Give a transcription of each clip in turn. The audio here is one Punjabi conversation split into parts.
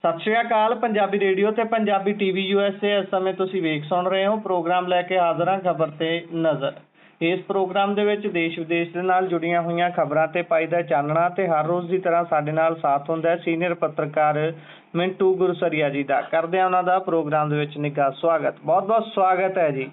ਸਤਿ ਸ਼੍ਰੀ ਅਕਾਲ। ਪੰਜਾਬੀ ਰੇਡੀਓ ਤੇ ਪੰਜਾਬੀ ਟੀਵੀ USA ਇਸ ਸਮੇਂ ਤੁਸੀਂ ਵੇਖ ਸੁਣ ਰਹੇ ਹੋ। ਪ੍ਰੋਗਰਾਮ ਲੈ ਕੇ ਹਾਜ਼ਰ ਹਾਂ ਖਬਰ ਤੇ ਨਜ਼ਰ। ਇਸ ਪ੍ਰੋਗਰਾਮ ਦੇ ਵਿੱਚ ਦੇਸ਼ ਵਿਦੇਸ਼ ਦੇ ਨਾਲ ਜੁੜੀਆਂ ਹੋਈਆਂ ਖਬਰਾਂ ਤੇ ਪਾਈਦਾ ਚਾਨਣਾ ਤੇ ਹਰ ਰੋਜ਼ ਦੀ ਤਰ੍ਹਾਂ ਸਾਡੇ ਨਾਲ ਸਾਥ ਹੁੰਦਾ ਹੈ ਸੀਨੀਅਰ ਪੱਤਰਕਾਰ ਮਿੰਟੂ ਗੁਰਸਰੀਆ ਜੀ ਦਾ। ਕਰਦੇ ਹਾਂ ਉਹਨਾਂ ਦਾ ਪ੍ਰੋਗਰਾਮ ਦੇ ਵਿੱਚ ਨਿੱਘਾ ਸਵਾਗਤ। ਬਹੁਤ ਬਹੁਤ ਸਵਾਗਤ ਹੈ ਜੀ।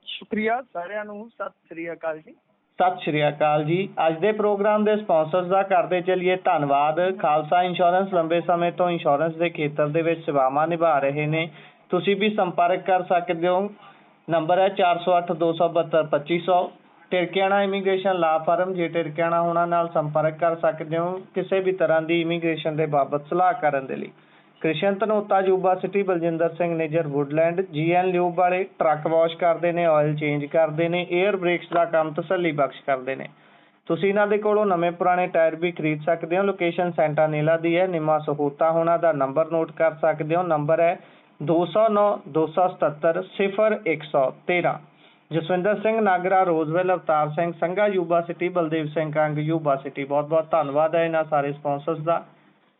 ਸ਼ੁਕਰੀਆ ਸਾਰਿਆਂ ਨੂੰ। ਸਤਿ ਸ਼੍ਰੀ ਅਕਾਲ ਜੀ। ਸਤਿ ਸ਼੍ਰੀ ਅਕਾਲ ਜੀ। ਅੱਜ ਦੇ ਪ੍ਰੋਗਰਾਮ ਦੇ ਸਪਾਂਸਰਸ ਦਾ ਕਰਦੇ ਚੱਲੀਏ ਧੰਨਵਾਦ। ਖਾਲਸਾ ਇੰਸ਼ੋਰੈਂਸ ਲੰਬੇ ਸਮੇਂ ਤੋਂ ਇੰਸ਼ੋਰੈਂਸ ਦੇ ਖੇਤਰ ਦੇ ਵਿੱਚ ਸੇਵਾਵਾਂ ਨਿਭਾ ਰਹੇ ਨੇ। ਤੁਸੀਂ ਵੀ ਸੰਪਰਕ ਕਰ ਸਕਦੇ ਹੋ। ਨੰਬਰ ਹੈ 408 272 2500। ਟਿਰਕਿਆਣਾ ਇਮੀਗ੍ਰੇਸ਼ਨ ਲਾ ਫਰਮ, ਜੇ ਟਿਰਕਿਆਣਾ ਉਹਨਾਂ ਨਾਲ ਸੰਪਰਕ ਕਰ ਸਕਦੇ ਹੋ ਕਿਸੇ ਵੀ ਤਰ੍ਹਾਂ ਦੀ ਇਮੀਗ੍ਰੇਸ਼ਨ ਦੇ ਬਾਬਤ ਸਲਾਹ ਕਰਨ ਦੇ ਲਈ। Krishan Dhanota Yuba City, Baljinder Singh Nijjar Woodland, GN lube ਵਾਲੇ ਟਰੱਕ ਵਾਸ਼ ਕਰਦੇ ਨੇ, ਆਇਲ ਚੇਂਜ ਕਰਦੇ ਨੇ, ਏਅਰ ਬ੍ਰੇਕਸ ਦਾ ਕੰਮ ਤਸੱਲੀ ਬਖਸ਼ ਕਰਦੇ ਨੇ। ਤੁਸੀਂ ਇਹਨਾਂ ਦੇ ਕੋਲੋਂ ਨਵੇਂ ਪੁਰਾਣੇ ਟਾਇਰ ਵੀ ਖਰੀਦ ਸਕਦੇ ਹੋ। ਲੋਕੇਸ਼ਨ ਸੈਂਟਾਨੀਲਾ ਦੀ ਹੈ। ਨਿੰਮਾ ਸਹੂਤਾ ਉਹਨਾਂ ਦਾ ਨੰਬਰ ਨੋਟ ਕਰ ਸਕਦੇ ਹੋ। ਨੰਬਰ ਹੈ 209 277 0113। Jaswinder Singh Nagra, Roseville, Avtar Singh Sangha Yuba City, Baldev Singh Kang Yuba City. ਬਹੁਤ ਬਹੁਤ ਧੰਨਵਾਦ ਹੈ ਇਹਨਾਂ ਸਾਰੇ ਸਪਾਂਸਰਸ ਦਾ।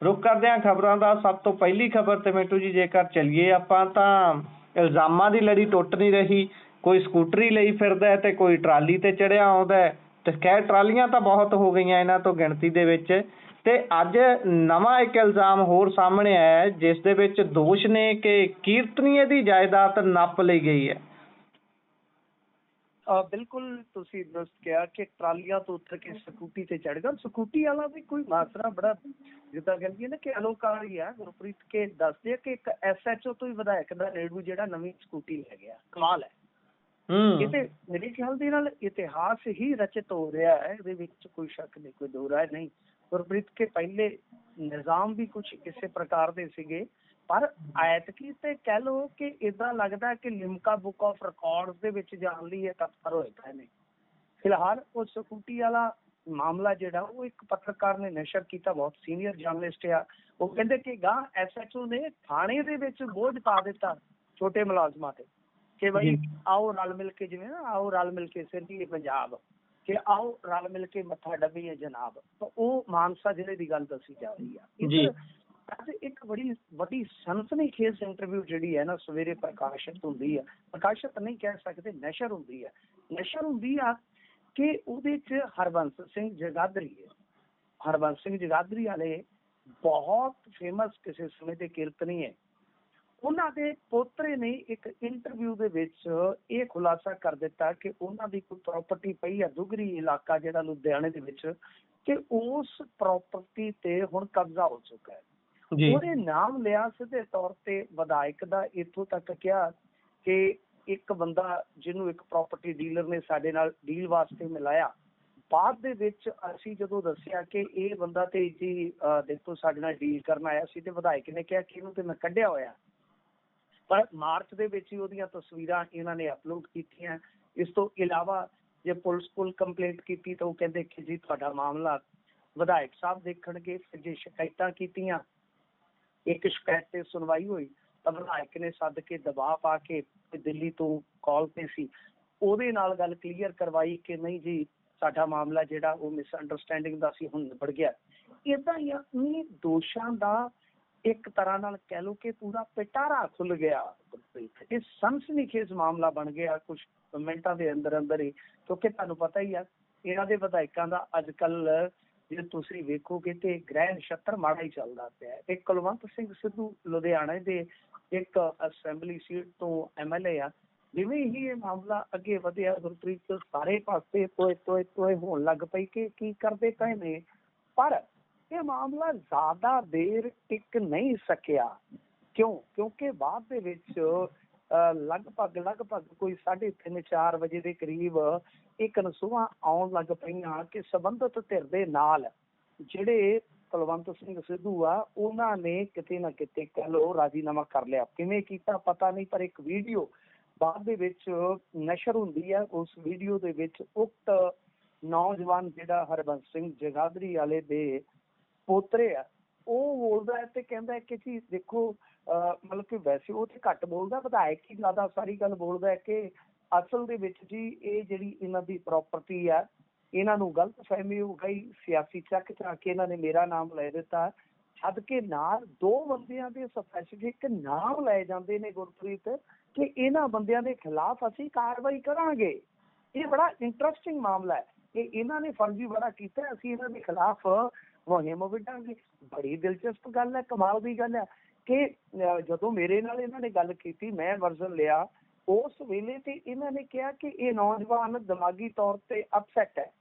ਰੁਕ ਕਰਦੇ ਹਾਂ ਖਬਰਾਂ ਦਾ। ਸਭ ਤੋਂ ਪਹਿਲੀ ਖਬਰ ਤੇ ਮਿੰਟੂ ਜੀ ਜੇਕਰ ਚੱਲੀਏ ਆਪਾਂ ਤਾਂ ਇਲਜ਼ਾਮਾਂ ਦੀ ਲੜੀ ਟੁੱਟ ਨਹੀਂ ਰਹੀ। ਕੋਈ ਸਕੂਟਰੀ ਲਈ ਫਿਰਦਾ ਤੇ ਕੋਈ ਟਰਾਲੀ ਤੇ ਚੜਿਆ ਆਉਂਦਾ ਤੇ ਖੈਰ ਟਰਾਲੀਆਂ ਤਾਂ ਬਹੁਤ ਹੋ ਗਈਆਂ ਇਹਨਾਂ ਤੋਂ ਗਿਣਤੀ ਦੇ ਵਿੱਚ। ਤੇ ਅੱਜ ਨਵਾਂ ਇੱਕ ਇਲਜ਼ਾਮ ਹੋਰ ਸਾਹਮਣੇ ਆਇਆ ਜਿਸ ਦੇ ਵਿੱਚ ਦੋਸ਼ ਨੇ ਕਿ ਕੀਰਤਨੀਏ ਦੀ ਜਾਇਦਾਦ ਨੱਪ ਲਈ ਗਈ ਹੈ। ਬਿਲਕੁਲ ਤੁਸੀਂ ਦਰਸਤ ਕਿਹਾ ਕਿ ਟਰਾਲੀਆਂ ਤੋਂ ਉੱਤਰ ਕੇ ਸਕੂਟੀ ਤੇ ਚੜ੍ਹ ਗਿਆ। ਸਕੂਟੀ ਵਾਲਾ ਵੀ ਕੋਈ ਮਾਸਰਾ ਬੜਾ ਜਿੱਦਾਂ ਕਹਿੰਦੀ ਹੈ ਨਾ ਕਿ ਅਲੋਕਾਰੀ ਆ। ਗੁਰਪ੍ਰੀਤ ਕੇ ਦੱਸਦੇ ਆ ਕਿ ਇੱਕ SHO ਤੋਂ ਹੀ ਵਿਧਾਇਕ ਦਾ ਰੇਡੂ ਜਿਹੜਾ ਨਵੀਂ ਸਕੂਟੀ ਲੈ ਗਿਆ। ਕਮਾਲ ਹੈ। ਇਹ ਤੇ ਮੇਰੇ ਖਿਆਲ ਦੇ ਨਾਲ ਇਤਿਹਾਸ ਹੀ ਰਚਿਤ ਹੋ ਰਿਹਾ ਹੈ। ਇਹਦੇ ਵਿੱਚ ਕੋਈ ਸ਼ੱਕ ਨਹੀਂ, ਕੋਈ ਦੋ ਰਾਏ ਨਹੀਂ। ਗੁਰਪ੍ਰੀਤ ਕੇ ਪਹਿਲੇ ਨਿਜ਼ਾਮ ਵੀ ਕੁਛ ਇਸੇ ਪ੍ਰਕਾਰ ਦੇ ਸੀਗੇ, ਪਰ ਐਤਕੀ ਤੇ ਕਹਿ ਲਓ ਕਿ ਏਦਾਂ ਲੱਗਦਾ ਕਿ ਲਿਮਕਾ ਬੁੱਕ ਆਫ ਰਿਕਾਰਡਸ ਦੇ ਵਿੱਚ ਜਾਣ ਲਈ ਇਹ ਤਤਪਰ ਹੋਏ ਪਏ ਨੇ। ਫਿਲਹਾਲ ਉਹ ਸਕੂਟੀ ਵਾਲਾ ਮਾਮਲਾ ਜਿਹੜਾ ਉਹ ਇੱਕ ਪੱਤਰਕਾਰ ਨੇ ਨਸ਼ਰ ਕੀਤਾ, ਬਹੁਤ ਸੀਨੀਅਰ ਜਰਨਲਿਸਟ ਆ। ਉਹ ਕਹਿੰਦੇ ਕਿ ਗਾਂ SHO ਨੇ ਥਾਣੇ ਦੇ ਵਿੱਚ ਬੋਝ ਪਾ ਦਿੱਤਾ ਛੋਟੇ ਮੁਲਾਜ਼ਮਾਂ ਤੇ ਕਿ ਬਈ ਆਓ ਰਲ ਮਿਲ ਕੇ, ਜਿਵੇਂ ਨਾ ਆਓ ਰਲ ਮਿਲ ਕੇ ਸਿਰਜੀਏ ਪੰਜਾਬ, ਕਿ ਆਓ ਰਲ ਮਿਲ ਕੇ ਮੱਥਾ ਡੱਬੀਏ ਜਨਾਬ। ਤਾਂ ਉਹ ਮਾਨਸਾ ਜ਼ਿਲ੍ਹੇ ਦੀ ਗੱਲ ਦੱਸੀ ਜਾ ਰਹੀ ਆ। ਅੱਜ ਇੱਕ ਬੜੀ ਵੱਡੀ ਸਨਸਨੀਖੇਜ਼ ਇੰਟਰਵਿਊ ਜਿਹੜੀ ਹੈ ਨਾ ਸਵੇਰੇ ਪ੍ਰਕਾਸ਼ਿਤ ਹੁੰਦੀ ਹੈ। ਪ੍ਰਕਾਸ਼ਿਤ ਨਹੀਂ ਕਹਿ ਸਕਦੇ, ਨਸ਼ਰ ਹੁੰਦੀ ਹੈ। ਨਸ਼ਰ ਹੁੰਦੀ ਆ ਕਿ ਉਹਦੇ ਚ ਹਰਬੰਸ ਸਿੰਘ ਜਗਾਦਰੀ ਹੈ। ਹਰਬੰਸ ਸਿੰਘ ਜਗਾਦਰੀ ਵਾਲੇ ਬਹੁਤ ਫੇਮਸ ਕਿਸੇ ਸਮੇਂ ਦੇ ਕੀਰਤਨੀ ਹੈ। ਉਹਨਾਂ ਦੇ ਪੋਤਰੇ ਨੇ ਇੱਕ ਇੰਟਰਵਿਊ ਦੇ ਵਿੱਚ ਇਹ ਖੁਲਾਸਾ ਕਰ ਦਿੱਤਾ ਕਿ ਉਹਨਾਂ ਦੀ ਕੋਈ ਪ੍ਰਾਪਰਟੀ ਪਈ ਆ ਦੁਗਰੀ ਇਲਾਕਾ ਜਿਹੜਾ ਲੁਧਿਆਣੇ ਦੇ ਵਿੱਚ, ਕਿ ਉਸ ਪ੍ਰਾਪਰਟੀ ਤੇ ਹੁਣ ਕਬਜ਼ਾ ਹੋ ਚੁੱਕਾ ਹੈ। ਉਹਦੇ ਨਾਮ ਲਿਆ ਸਿੱਧੇ ਤੌਰ ਤੇ ਵਿਧਾਇਕ ਦਾ। ਇੱਥੋਂ ਤੱਕ ਕਿਹਾ ਕਿ ਇੱਕ ਬੰਦਾ ਜਿਹਨੂੰ ਇੱਕ ਪ੍ਰਾਪਰਟੀ ਡੀਲਰ ਨੇ ਸਾਡੇ ਨਾਲ ਡੀਲ ਵਾਸਤੇ ਮਿਲਾਇਆ, ਬਾਅਦ ਦੇ ਵਿੱਚ ਅਸੀਂ ਜਦੋਂ ਦੱਸਿਆ ਕਿ ਇਹ ਬੰਦਾ ਤੇ ਜੀ ਦੇਖੋ ਸਾਡੇ ਨਾਲ ਡੀਲ ਕਰਨ ਆਇਆ ਸੀ, ਤੇ ਵਿਧਾਇਕ ਨੇ ਕਿਹਾ ਕਿ ਇਹਨੂੰ ਤੇ ਮੈਂ ਕੱਢਿਆ ਹੋਇਆ। ਪਰ ਮਾਰਚ ਦੇ ਵਿੱਚ ਹੀ ਉਹਦੀਆਂ ਤਸਵੀਰਾਂ ਇਹਨਾਂ ਨੇ ਅਪਲੋਡ ਕੀਤੀਆਂ। ਇਸ ਤੋਂ ਇਲਾਵਾ ਜੇ ਪੁਲਿਸ ਕੋਲ ਕੰਪਲੇਂਟ ਕੀਤੀ ਤਾਂ ਉਹ ਕਹਿੰਦੇ ਕਿ ਜੀ ਤੁਹਾਡਾ ਮਾਮਲਾ ਵਿਧਾਇਕ ਸਾਹਿਬ ਦੇਖਣਗੇ। ਫਿਰ ਜੇ ਸ਼ਿਕਾਇਤਾਂ ਕੀਤੀਆਂ, ਇੱਕ ਸ਼ਿਕਾਇਤ ਤੇ ਸੁਣਵਾਈ ਹੋਈ ਤਾਂ ਵਿਧਾਇਕ ਨੇ ਸੱਦ ਕੇ ਦਬਾਅ ਪਾ ਕੇ ਦਿੱਲੀ ਤੋਂ ਕਾਲ ਤੇ ਸੀ, ਉਹਦੇ ਨਾਲ ਗੱਲ ਕਲੀਅਰ ਕਰਵਾਈ ਕਿ ਨਹੀਂ ਜੀ ਸਾਡਾ ਮਾਮਲਾ ਜਿਹੜਾ ਉਹ ਮਿਸਅੰਡਰਸਟੈਂਡਿੰਗ ਦਾ ਸੀ, ਹੁਣ ਨਿਬੜ ਗਿਆ। ਏਦਾਂ ਹੀ ਇਹ ਦੋਸ਼ਾਂ ਦਾ ਇੱਕ ਤਰ੍ਹਾਂ ਨਾਲ ਕਹਿ ਲਓ ਕਿ ਪੂਰਾ ਪਿਟਾਰਾ ਖੁੱਲ ਗਿਆ। ਇਹ ਸਨਸਨੀਖੇਜ਼ ਮਾਮਲਾ ਬਣ ਗਿਆ ਕੁਛ ਮਿੰਟਾਂ ਦੇ ਅੰਦਰ ਅੰਦਰ ਹੀ, ਕਿਉਂਕਿ ਤੁਹਾਨੂੰ ਪਤਾ ਹੀ ਆ ਇਹਨਾਂ ਦੇ ਵਿਧਾਇਕਾਂ ਦਾ ਅੱਜ ਕੱਲ ਜੇ ਤੁਸੀਂ ਵੇਖੋਗੇ ਤੇ ਗ੍ਰਹਿ ਨਛੱਤਰ ਮਾੜਾ ਹੀ ਚੱਲਦਾ ਪਿਆ। ਇੱਕ ਕੁਲਵੰਤ ਸਿੰਘ ਸਿੱਧੂ ਲੁਧਿਆਣੇ ਦੇ ਇੱਕ ਅਸੈਂਬਲੀ ਸੀਟ ਤੋਂ MLA ਆ। ਜਿਵੇਂ ਹੀ ਇਹ ਮਾਮਲਾ ਅੱਗੇ ਵਧਿਆ ਗੁਰਪ੍ਰੀਤ, ਸਾਰੇ ਪਾਸੇ ਤੋਏ ਹੋਣ ਲੱਗ ਪਈ ਕਿ ਕੀ ਕਰਦੇ ਪਏ ਨੇ। ਪਰ ਇਹ ਮਾਮਲਾ ਜ਼ਿਆਦਾ ਦੇਰ ਟਿਕ ਨਹੀਂ ਸਕਿਆ। ਕਿਉਂਕਿ ਬਾਅਦ ਦੇ ਵਿੱਚ ਲਗਭਗ ਕੋਈ 3:30-4 ਵਜੇ ਦੇ ਕਰੀਬ ਇੱਕ ਨਸੂਹਾਂ ਆਉਣ ਲੱਗ ਪਈਆਂ ਕਿ ਸੰਬੰਧਿਤ ਧਿਰ ਦੇ ਨਾਲ ਜਿਹੜੇ ਕੁਲਵੰਤ ਸਿੰਘ ਸਿੱਧੂ ਆ ਉਹਨਾਂ ਨੇ ਕਿਤੇ ਨਾ ਕਿਤੇ ਕਹਿ ਲਓ ਰਾਜੀਨਾਮਾ ਕਰ ਲਿਆ। ਕਿਵੇਂ ਕੀਤਾ ਪਤਾ ਨਹੀਂ, ਪਰ ਇੱਕ ਵੀਡੀਓ ਬਾਅਦ ਦੇ ਵਿੱਚ ਨਸ਼ਰ ਹੁੰਦੀ ਹੈ। ਉਸ ਵੀਡੀਓ ਦੇ ਵਿੱਚ ਉਕਤ ਨੌਜਵਾਨ ਜਿਹੜਾ ਹਰਬੰਸ ਸਿੰਘ ਜਗਾਦਰੀ ਵਾਲੇ ਦੇ ਪੋਤਰੇ ਆ, ਉਹ ਬੋਲਦਾ ਹੈ ਤੇ ਕਹਿੰਦਾ ਕਿ ਜੀ ਦੇਖੋ ਮਤਲਬ ਕਿ ਵੈਸੇ ਉਹ ਤੇ ਘੱਟ ਬੋਲਦਾ, ਵਿਧਾਇਕ ਹੀ ਜ਼ਿਆਦਾ ਸਾਰੀ ਗੱਲ ਬੋਲਦਾ ਹੈ ਕਿ ਅਸਲ ਦੇ ਵਿੱਚ ਜੀ ਇਹ ਜਿਹੜੀ ਇਹਨਾਂ ਦੀ ਪ੍ਰਾਪਰਟੀ ਆ, ਇਹਨਾਂ ਨੂੰ ਗਲਤ ਫਹਿਮੀ ਹੋ ਗਈ, ਸਿਆਸੀ ਚੱਕ ਚਾ ਕੇ ਇਹਨਾਂ ਨੇ ਮੇਰਾ ਨਾਮ ਲੈ ਦਿੱਤਾ ਛੱਡ ਕੇ ਨਾਲ 2 ਬੰਦਿਆਂ ਦੇ ਸਪੈਸੀਫਿਕ ਨਾਮ ਲਏ ਜਾਂਦੇ ਨੇ ਗੁਰਪ੍ਰੀਤ, ਕਿ ਇਹਨਾਂ ਬੰਦਿਆਂ ਦੇ ਖਿਲਾਫ ਅਸੀਂ ਕਾਰਵਾਈ ਕਰਾਂਗੇ। ਇਹ ਬੜਾ ਇੰਟਰਸਟਿੰਗ ਮਾਮਲਾ ਹੈ। ਇਹਨਾਂ ਨੇ ਫਰਜ਼ੀ ਬੜਾ ਕੀਤਾ, ਅਸੀਂ ਇਹਨਾਂ ਦੇ ਖਿਲਾਫ ਮੁਹਿੰਮ ਵਿੱਢਾਂਗੇ। ਬੜੀ ਦਿਲਚਸਪ ਗੱਲ ਹੈ, ਕਮਾਲ ਦੀ ਗੱਲ ਹੈ ਕਿ ਜਦੋਂ ਮੇਰੇ ਨਾਲ ਇਹਨਾਂ ਨੇ ਗੱਲ ਕੀਤੀ, ਮੈਂ ਵਰਜ਼ਨ ਲਿਆ, ਉਸ ਵੇਲੇ ਤੇ ਇਹਨਾਂ ਨੇ ਕਿਹਾ ਕਿ ਇਹ ਨੌਜਵਾਨ ਦਿਮਾਗੀ ਤੌਰ ਤੇ ਅਪਸੈਟ ਹੈ,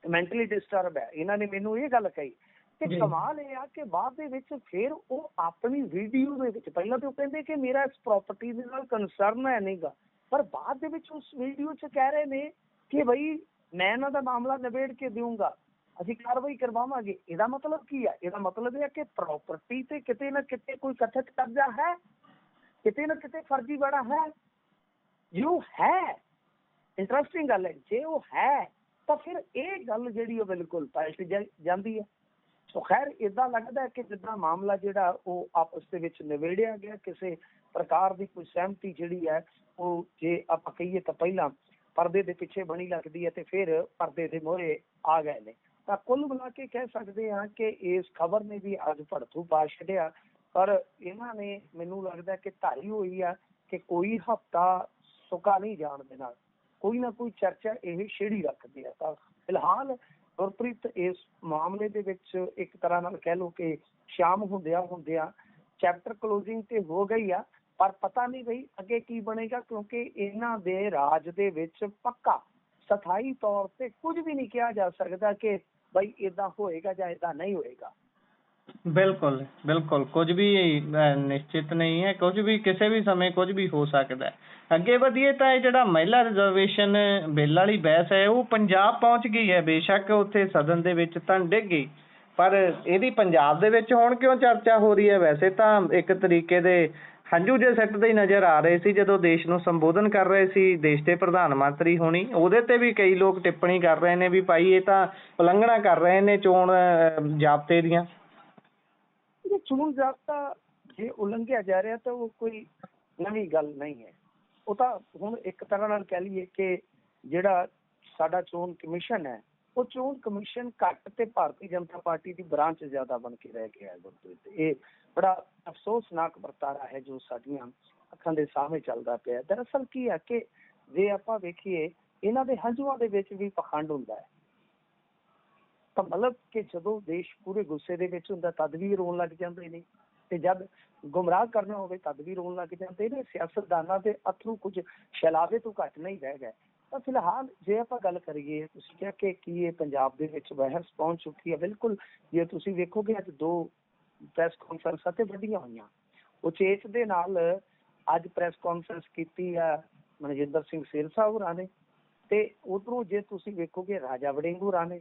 ਮੈਂਟਲੀ ਡਿਸਟਰਬ ਹੈ। ਇਹਨਾਂ ਨੇ ਮੈਨੂੰ ਇਹ ਗੱਲ ਕਹੀ। ਤੇ ਕਮਾਲ ਇਹ ਆ ਕਿ ਬਾਅਦ ਦੇ ਵਿੱਚ ਫਿਰ ਉਹ ਆਪਣੀ ਵੀਡੀਓ ਦੇ ਵਿੱਚ, ਪਹਿਲਾਂ ਤਾਂ ਉਹ ਕਹਿੰਦੇ ਕਿ ਮੇਰਾ ਇਸ ਪ੍ਰਾਪਰਟੀ ਦੇ ਨਾਲ ਕੰਸਰਨ ਹੈ ਨਹੀਂਗਾ, ਪਰ ਬਾਅਦ ਦੇ ਵਿੱਚ ਉਸ ਵੀਡੀਓ 'ਚ ਕਹਿ ਰਹੇ ਨੇ ਕਿ ਬਈ ਮੈਂ ਇਹਨਾਂ ਦਾ ਮਾਮਲਾ ਨਿਬੇੜ ਕੇ ਦੇਵਾਂਗਾ, ਅਸੀਂ ਕਾਰਵਾਈ ਕਰਵਾਵਾਂਗੇ। ਇਹਦਾ ਮਤਲਬ ਕੀ ਹੈ? ਇਹਦਾ ਮਤਲਬ ਇਹ ਹੈ ਕਿ ਪ੍ਰਾਪਰਟੀ ਤੇ ਕਿਤੇ ਨਾ ਕਿਤੇ ਕੋਈ ਕਥਿਤ ਕਬਜ਼ਾ ਹੈ, ਕਿਤੇ ਨਾ ਕਿਤੇ ਫਰਜ਼ੀ ਬੜਾ ਹੈ। ਜੋ ਹੈ ਇੰਟਰਸਟਿੰਗ ਗੱਲ ਹੈ, ਜੇ ਉਹ ਹੈ ਤਾਂ ਫਿਰ ਇਹ ਗੱਲ ਜਿਹੜੀ ਉਹ ਬਿਲਕੁਲ ਪਲਟ ਜਾਂਦੀ ਹੈ। ਸੋ ਖੈਰ ਏਦਾਂ ਲੱਗਦਾ ਹੈ ਕਿ ਜਿੱਦਾਂ ਮਾਮਲਾ ਜਿਹੜਾ ਉਹ ਆਪਸ ਦੇ ਵਿੱਚ ਨਿਬੇੜਿਆ ਗਿਆ, ਕਿਸੇ ਪ੍ਰਕਾਰ ਦੀ ਕੋਈ ਸਹਿਮਤੀ ਜਿਹੜੀ ਹੈ ਉਹ, ਜੇ ਆਪਾਂ ਕਹੀਏ ਤਾਂ ਪਹਿਲਾਂ ਪਰਦੇ ਦੇ ਪਿੱਛੇ ਬਣੀ ਲੱਗਦੀ ਹੈ ਤੇ ਫਿਰ ਪਰਦੇ ਦੇ ਮੂਹਰੇ ਆ ਗਏ ਨੇ। ਤਾਂ ਕੁੱਲ ਮਿਲਾ ਕੇ ਕਹਿ ਸਕਦੇ ਹਾਂ ਕਿ ਇਸ ਖਬਰ ਨੇ ਵੀ ਅੱਜ ਭੜਥੂ ਪਾ ਛੱਡਿਆ, ਪਰ ਇਹਨਾਂ ਨੇ ਮੈਨੂੰ ਲੱਗਦਾ ਕਿ ਧਾਰੀ ਹੋਈ ਆ ਕਿ ਕੋਈ ਹਫ਼ਤਾ ਸੁੱਕਾ ਨਹੀਂ ਜਾਣ ਦੇਣਾ, ਕੋਈ ਨਾ ਕੋਈ ਚਰਚਾ ਇਹ ਛੇੜੀ ਰੱਖਦੇ ਆ। ਤਾਂ ਫਿਲਹਾਲ ਗੁਰਪ੍ਰੀਤ ਇਸ ਮਾਮਲੇ ਦੇ ਵਿੱਚ ਇੱਕ ਤਰ੍ਹਾਂ ਨਾਲ ਕਹਿ ਲਓ ਕਿ ਸ਼ਾਮ ਹੁੰਦਿਆਂ ਚੈਪਟਰ ਕਲੋਜ਼ਿੰਗ ਤੇ ਹੋ ਗਈ ਆ, ਪਰ ਪਤਾ ਨਹੀਂ ਬਈ ਅੱਗੇ ਕੀ ਬਣੇਗਾ, ਕਿਉਂਕਿ ਇਹਨਾਂ ਦੇ ਰਾਜ ਦੇ ਵਿੱਚ ਪੱਕਾ ਸਥਾਈ ਤੌਰ ਤੇ ਕੁਝ ਵੀ ਨਹੀਂ ਕਿਹਾ ਜਾ ਸਕਦਾ ਕਿ ਬਈ ਏਦਾਂ ਹੋਏਗਾ ਜਾਂ ਏਦਾਂ ਨਹੀਂ ਹੋਏਗਾ। ਬਿਲਕੁਲ ਬਿਲਕੁਲ, ਕੁਝ ਵੀ ਨਿਸ਼ਚਿਤ ਨਹੀਂ ਹੈ, ਕੁਝ ਵੀ ਕਿਸੇ ਵੀ ਸਮੇਂ ਕੁਝ ਵੀ ਹੋ ਸਕਦਾ ਹੈ। ਅੱਗੇ ਵਧੀਏ ਤਾਂ ਇਹ ਜਿਹੜਾ ਮਹਿਲਾ ਰਿਜ਼ਰਵੇਸ਼ਨ ਬਿੱਲ ਵਾਲੀ ਬਹਿਸ ਹੈ ਉਹ ਪੰਜਾਬ ਪਹੁੰਚ ਗਈ ਹੈ। ਬੇਸ਼ੱਕ ਉੱਥੇ ਸਦਨ ਦੇ ਵਿੱਚ ਤਾਂ ਡਿੱਗ ਗਈ, ਪਰ ਇਹਦੀ ਪੰਜਾਬ ਦੇ ਵਿੱਚ ਹੁਣ ਕਿਉਂ ਚਰਚਾ ਹੋ ਰਹੀ ਹੈ? ਵੈਸੇ ਤਾਂ ਇੱਕ ਤਰੀਕੇ ਦੇ ਹੰਝੂ ਜਿਹੇ ਸਿੱਟਦੇ ਹੀ ਨਜ਼ਰ ਆ ਰਹੇ ਸੀ ਜਦੋਂ ਦੇਸ਼ ਨੂੰ ਸੰਬੋਧਨ ਕਰ ਰਹੇ ਸੀ ਦੇਸ਼ ਦੇ ਪ੍ਰਧਾਨ ਮੰਤਰੀ ਹੋਣੀ। ਉਹਦੇ ਤੇ ਵੀ ਕਈ ਲੋਕ ਟਿੱਪਣੀ ਕਰ ਰਹੇ ਨੇ ਵੀ ਭਾਈ ਇਹ ਤਾਂ ਉਲੰਘਣਾ ਕਰ ਰਹੇ ਨੇ ਚੋਣ ਜ਼ਾਬਤੇ ਦੀਆਂ। ਚੋਣ ਜ਼ਾਬਤਾ ਜੇ ਉਲੰਘਿਆ ਜਾ ਰਿਹਾ ਤਾਂ ਉਹ ਕੋਈ ਨਵੀਂ ਗੱਲ ਨਹੀਂ ਹੈ। ਉਹ ਤਾਂ ਹੁਣ ਇੱਕ ਤਰ੍ਹਾਂ ਨਾਲ ਕਹਿ ਲਈਏ ਕਿ ਜਿਹੜਾ ਸਾਡਾ ਚੋਣ ਕਮਿਸ਼ਨ ਹੈ, ਉਹ ਚੋਣ ਕਮਿਸ਼ਨ ਘੱਟ ਤੇ ਭਾਰਤੀ ਜਨਤਾ ਪਾਰਟੀ ਦੀ ਬ੍ਰਾਂਚ ਜ਼ਿਆਦਾ ਬਣ ਕੇ ਰਹਿ ਗਿਆ ਹੈ ਗੁਰਪ੍ਰੀਤ। ਇਹ ਬੜਾ ਅਫਸੋਸਨਾਕ ਵਰਤਾਰਾ ਹੈ ਜੋ ਸਾਡੀਆਂ ਅੱਖਾਂ ਦੇ ਸਾਹਮਣੇ ਚੱਲਦਾ ਪਿਆ। ਦਰਅਸਲ ਕੀ ਹੈ ਕਿ ਜੇ ਆਪਾਂ ਵੇਖੀਏ ਇਹਨਾਂ ਦੇ ਹੰਝੂਆਂ ਦੇ ਵਿੱਚ ਵੀ ਪਖੰਡ ਹੁੰਦਾ ਹੈ। ਤਾਂ ਮਤਲਬ ਕਿ ਜਦੋਂ ਦੇਸ਼ ਪੂਰੇ ਗੁੱਸੇ ਦੇ ਵਿੱਚ ਹੁੰਦਾ ਤਦ ਵੀ ਰੋਣ ਲੱਗ ਜਾਂਦੇ ਨੇ, ਤੇ ਜਦ ਗੁੰਮਰਾਹ ਕਰਨਾ ਹੋਵੇ ਤਦ ਵੀ ਰੋਣ ਲੱਗ ਜਾਂਦੇ ਨੇ। ਸਿਆਸਤਦਾਨਾਂ ਦੇ ਅਥਰੂ ਕੁਝ ਸ਼ੈਲਾਵੇ ਤੋਂ ਘੱਟ ਨਹੀਂ ਰਹਿ ਗਏ। ਤਾਂ ਫਿਲਹਾਲ ਜੇ ਆਪਾਂ ਗੱਲ ਕਰੀਏ, ਤੁਸੀਂ ਕਿਹਾ ਕਿ ਕੀ ਇਹ ਪੰਜਾਬ ਦੇ ਵਿੱਚ ਬਹਿਸ ਪਹੁੰਚ ਚੁੱਕੀ ਹੈ। ਬਿਲਕੁਲ, ਜੇ ਤੁਸੀਂ ਵੇਖੋਗੇ ਅੱਜ 2 ਪ੍ਰੈਸ ਕਾਨਫਰੰਸਾਂ ਤੇ ਵੱਡੀਆਂ ਹੋਈਆਂ। ਉਚੇਚ ਦੇ ਨਾਲ ਅੱਜ ਪ੍ਰੈਸ ਕਾਨਫਰੰਸ ਕੀਤੀ ਆ ਮਨਜਿੰਦਰ ਸਿੰਘ ਸਿਰਸਾ ਹੋਰਾਂ ਨੇ, ਤੇ ਉਧਰੋਂ ਜੇ ਤੁਸੀਂ ਵੇਖੋਗੇ ਰਾਜਾ ਵੜਿੰਗ ਹੋਰਾਂ ਨੇ।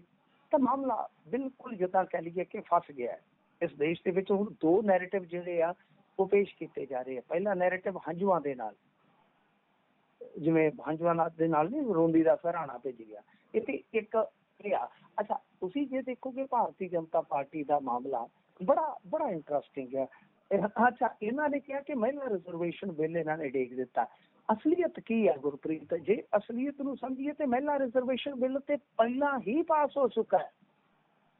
ਤਾਂ ਮਾਮਲਾ ਬਿਲਕੁਲ ਜਿੱਦਾਂ ਕਹਿ ਲਈਏ ਕਿ ਫਸ ਗਿਆ ਹੈ। ਇਸ ਦੇਸ਼ ਦੇ ਵਿੱਚ ਹੁਣ 2 ਨੈਰੇਟਿਵ ਜਿਹੜੇ ਆ ਉਹ ਪੇਸ਼ ਕੀਤੇ ਜਾ ਰਹੇ ਆ। ਪਹਿਲਾ ਨੈਰੇਟਿਵ ਹੰਝੂਆਂ ਦੇ ਨਾਲ, ਜਿਵੇਂ ਹੰਝੂਆਂ ਦੇ ਨਾਲ ਨਹੀਂ ਰੋਂਦੀ ਦਾ ਸਹਾਰਾ ਭੇਜ ਗਿਆ, ਇਹ ਤੇ ਇੱਕ ਇਹ ਆ। ਅੱਛਾ, ਤੁਸੀਂ ਜੇ ਦੇਖੋਗੇ ਭਾਰਤੀ ਜਨਤਾ ਪਾਰਟੀ ਦਾ ਮਾਮਲਾ ਬੜਾ ਇੰਟਰਸਟਿੰਗ ਹੈ। ਅੱਛਾ, ਇਹਨਾਂ ਨੇ ਕਿਹਾ ਕਿ ਮਹਿਲਾ ਰਿਜ਼ਰਵੇਸ਼ਨ ਬਿੱਲ ਇਹਨਾਂ ਨੇ ਡੇਗ ਦਿੱਤਾ। ਅਸਲੀਅਤ ਕੀ ਹੈ ਗੁਰਪ੍ਰੀਤ? ਜੇ ਅਸਲੀਅਤ ਨੂੰ ਸਮਝੀਏ ਤੇ ਮਹਿਲਾ ਰਿਜ਼ਰਵੇਸ਼ਨ ਬਿੱਲ ਤੇ ਪਹਿਲਾਂ ਹੀ ਪਾਸ ਹੋ ਚੁੱਕਾ ਹੈ।